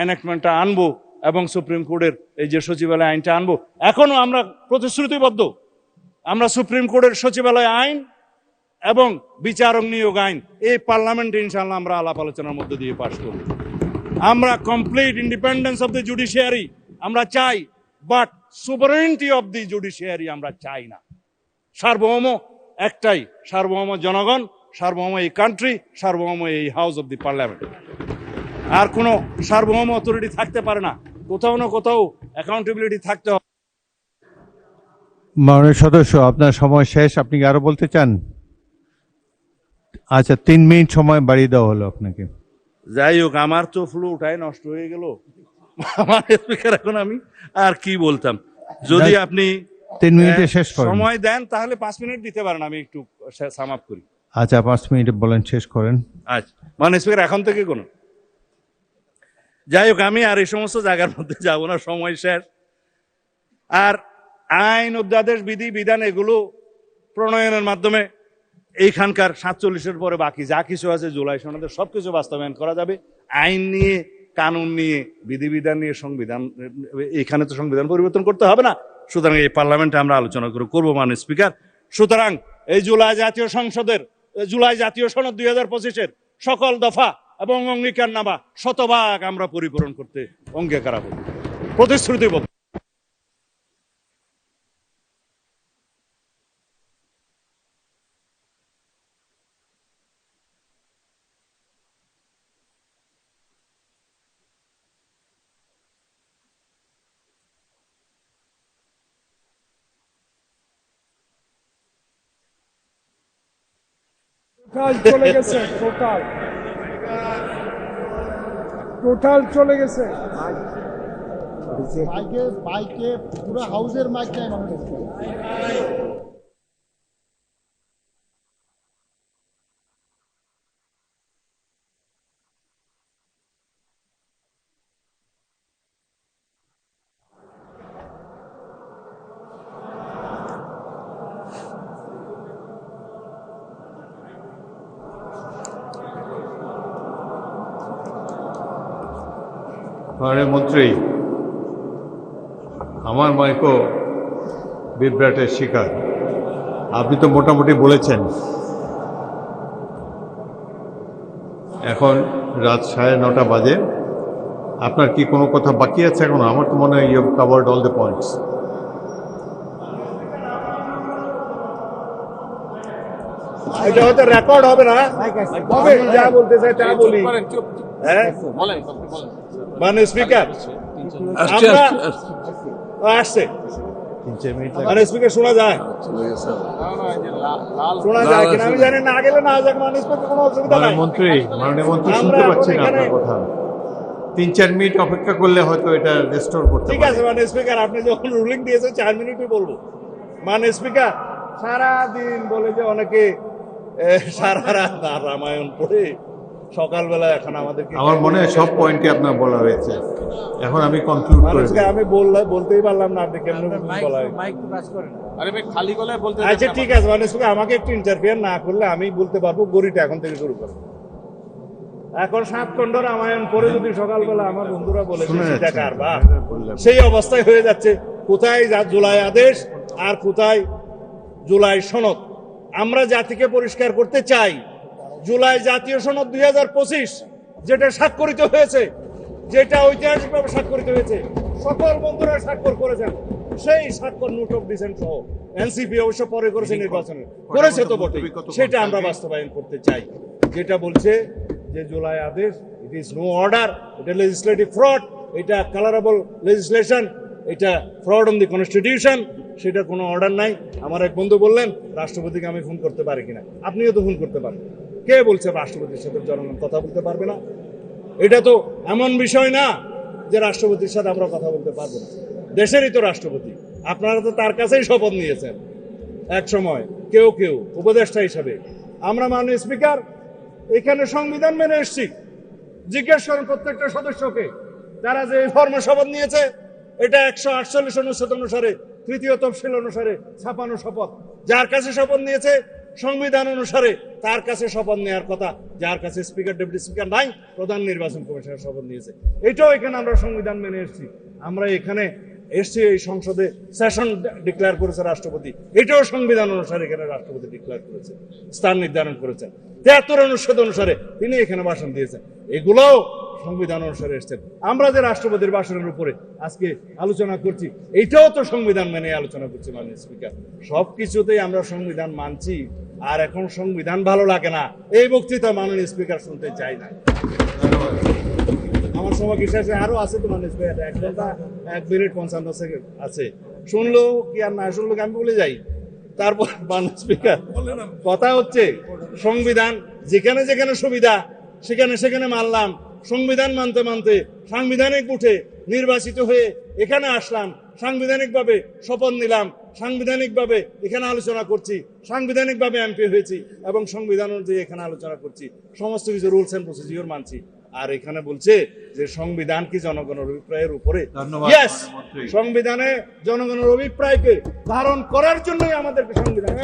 এনাক্টমেন্টটা আনবো এবং সুপ্রিম কোর্টের এই যে সচিবালয় আইনটা আনবো। এখনো আমরা প্রতিশ্রুতিবদ্ধ, আমরা সুপ্রিম কোর্টের সচিবালয় আইন এবং বিচারক নিয়োগ আইন এই পার্লামেন্টে ইনশাআল্লাহ আমরা আলাপ আলোচনার মধ্যে দিয়ে পাশ করব। আমরা complete independence of the judiciary আমরা চাই, বাট সুভারেনিটি অফ দি জুডিশিয়ারি আমরা চাই না। সার্বভৌম একটাই, সার্বভৌম জনগণ, সার্বভৌম এই কান্ট্রি, সার্বভৌম এই হাউস অফ দি পার্লামেন্ট। আর কোনো সার্বভৌম অথরিটি থাকতে পারে না, কোথাও না কোথাও অ্যাকাউন্টেবিলিটি থাকতে হবে। মাননীয় সদস্য, আপনার সময় শেষ, আপনি কি আরো বলতে চান? আচ্ছা, 3 মিনিট সময় বাড়িয়ে দেওয়া হলো আপনাকে। যাই হোক, আমার তো ফ্লুটাই নষ্ট হয়ে গেল। আমার স্পিকার, এখন আমি আর কি বলতাম? যদি আপনি 3 মিনিটে শেষ করেন। সময় দেন তাহলে 5 মিনিট দিতে পারেন, আমি একটু সাম আপ করি। আচ্ছা, 5 মিনিটে বলেন, শেষ করেন। আচ্ছা, মানে স্পিকার এখন থেকে কোনো, যাই হোক, আমি আর এই সমস্ত জায়গার মধ্যে যাব না, সময় শেষ। আর আইন, অধ্যাদেশ, বিধি বিধান এগুলো প্রণয়নের মাধ্যমে এইখানকার 47-এর পরে বাকি যা কিছু আছে জুলাই সনদে সবকিছু বাস্তবায়ন করা যাবে। আইন নিয়ে, কানুন নিয়ে, বিধিবিধান নিয়ে সংবিধান, এখানে তো সংবিধান পরিবর্তন করতে হবে না, সুতরাং এই পার্লামেন্টে আমরা আলোচনা করবো মাননীয় স্পিকার। সুতরাং এই জুলাই জাতীয় সনদ 2025-এর সকল দফা এবং অঙ্গীকারনামা শতভাগ আমরা পরিপূরণ করতে অঙ্গীকার প্রতিশ্রুতিবদ্ধ। চলে গেছে, টোটাল চলে গেছে। বাইকে পুরো হাউসের মাইক টাইম হয়ে গেছে। মাননীয় মন্ত্রী, আমার মাইকও বিভ্রাটের শিকার। আপনি তো মোটামুটি বলেছেন। এখন রাত 9:30 বাজে। আপনার কি কোনো কথা বাকি আছে এখন? আমার তো মনে হয় you have covered all the points. এটা হয়তো রেকর্ড হবে না, তবে যা বলতে চাই তা বলি। হ্যাঁ, মাননীয় স্পিকার, আমরা আসছে মানে স্পিকার শোনা যায় কিনা আমি জানি না, গেলে না যাক, মাননীয় স্পিকার কোনো অসুবিধা নাই। মাননীয় মন্ত্রী শুনতে পাচ্ছি না আপনার কথা। 3-4 মিনিট অপেক্ষা করলে হয়তো এটা রেস্টোর করতে ঠিক আছে মাননীয় স্পিকার, আপনি যখন রুলিং দিয়েছেন 4 মিনিটই বলবো। মাননীয় স্পিকার, সারাদিন বলে যে অনেকে সারা রাত রামায়ণ পড়ে সকালবেলা, এখন আমাদেরকে আমার মনে হয় সব পয়েন্টই আপনার বলা হয়েছে। এখন আমি কনক্লুড করি। আমি বলতেই পারলাম না, আপনি কেমন বলা খালি গলায় বলতে। আচ্ছা ঠিক আছে মাননীয় স্পিকার, আমাকে একটু ইন্টারফিয়ার না করলে আমি বলতে পারবো। গড়িটা এখন থেকে শুরু করবো। এখন 7 খণ্ড রামায়ণ পড়ে যদি সকালবেলা আমার বন্ধুরা বলে সেই অবস্থায় হয়ে যাচ্ছে। কোথায় জুলাই আদেশ আর কোথায় জুলাই সনদ? আমরা জাতিকে পরিষ্কার করতে চাই, জুলাই জাতীয় সনদ 2025 যেটা স্বাক্ষরিত হয়েছে, যেটা ঐতিহাসিকভাবে স্বাক্ষরিত হয়েছে, সকল বন্ধুরা স্বাক্ষর করেছেন, সেই স্বাক্ষর নোট অফ ডিসেন্ট সহ এনসিপি অবশ্য পরে করেছে, নির্বাচনে করেছে তো বটে, সেটা আমরা বাস্তবায়ন করতে চাই। যেটা বলছে যে জুলাই আদেশ ইট ইজ নো অর্ডার, এটা লেজিসলেটিভ ফ্রড, এটা কালারেবল লেজিসলেশন, এটা ফ্রড অন দি কনস্টিটিউশন, সেটা কোনো অর্ডার নাই। আমার এক বন্ধু বললেন রাষ্ট্রপতিকে আমি ফোন করতে পারি কিনা। আপনিও তো ফোন করতে পারেন। কে বলছে রাষ্ট্রপতির সাথে জনগণ কথা বলতে পারবে না? এটা তো এমন বিষয় না যে রাষ্ট্রপতির সাথে আমরা কথা বলতে পারবো না। দেশেরই তো রাষ্ট্রপতি, আপনারা তো তার কাছেই শপথ নিয়েছেন এক সময়, কেউ কেউ উপদেষ্টা হিসাবে। আমরা মাননীয় স্পিকার এখানে সংবিধান মেনে এসেছি। জিজ্ঞেস করেন প্রত্যেকটা সদস্যকে, তারা যে ফর্মে শপথ নিয়েছে, এটা 148 অনুচ্ছেদ অনুসারে, তৃতীয় তফসিল অনুসারে ছাপানো শপথ। যার কাছে শপথ নিয়েছে সংবিধান অনুসারে, তার কাছে শপথ নেওয়ার কথা। যার কাছে স্পিকার, ডেপুটি স্পিকার নাই, প্রধান নির্বাচন কমিশনের শপথ নিয়েছে। এটাও এখানে আমরা সংবিধান মেনে এসেছি। আমরা এখানে এসছি, এই সংসদে সেশন ডিক্লেয়ার করেছে রাষ্ট্রপতি, এটাও সংবিধান অনুসারে এখানে রাষ্ট্রপতি ডিক্লেয়ার করেছে, স্থান নির্ধারণ করেছেন। 73 অনুচ্ছেদ অনুসারে তিনি এখানে ভাষণ দিয়েছেন, এগুলোও সংবিধান অনুসারে এসছেন। আমরা যে রাষ্ট্রপতির ভাষণের উপরে আজকে আলোচনা করছি, এইটাও তো সংবিধান মেনে আলোচনা করছি মাননীয় স্পিকার। সবকিছুতেই আমরা সংবিধান মানছি, আর এখন সংবিধান ভালো লাগে না, এই বক্তৃতা মাননীয় স্পিকার শুনতে চাই না। আমার সময় কি শেষে আরো আছে তো মাননীয় স্পিকার, 1 ঘন্টা 1 মিনিট 55 সেকেন্ড আছে। শুনলো কি আর না শুনলো কি আমি বলে যাই। তারপর মাননীয় স্পিকার, কথা হচ্ছে সংবিধান যেখানে যেখানে সুবিধা সেখানে সেখানে মানলাম। সংবিধান মানতে মানতে সাংবিধানিক উঠে নির্বাচিত হয়ে এখানে আসলাম, সাংবিধানিকভাবে শপথ নিলাম, সাংবিধানিকভাবে এখানে আলোচনা করছি, সাংবিধানিকভাবে এমপি হয়েছি এবং সংবিধান অনুযায়ী এখানে আলোচনা করছি, সমস্ত কিছু রুলস এন্ড প্রসিডিওর মানছি। আর এখানে বলছে যে সংবিধান কি জনগণের অভিপ্রায়ের উপরে? ধন্যবাদ ইয়েস, প্রধানমন্ত্রী। সংবিধানে জনগণের অভিপ্রায়কে ধারণ করার জন্যই আমাদেরকে সংবিধান,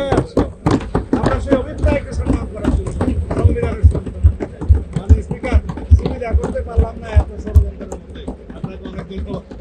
আমরা সেই অভিপ্রায়কে সম্মান করার জন্য সংবিধানের সংশোধন করতে চাই। মাননীয় স্পিকার, সুবিধা করতে পারলাম না এত ষড়যন্ত্রের মধ্যে, আপনাকে অনেক ধন্যবাদ।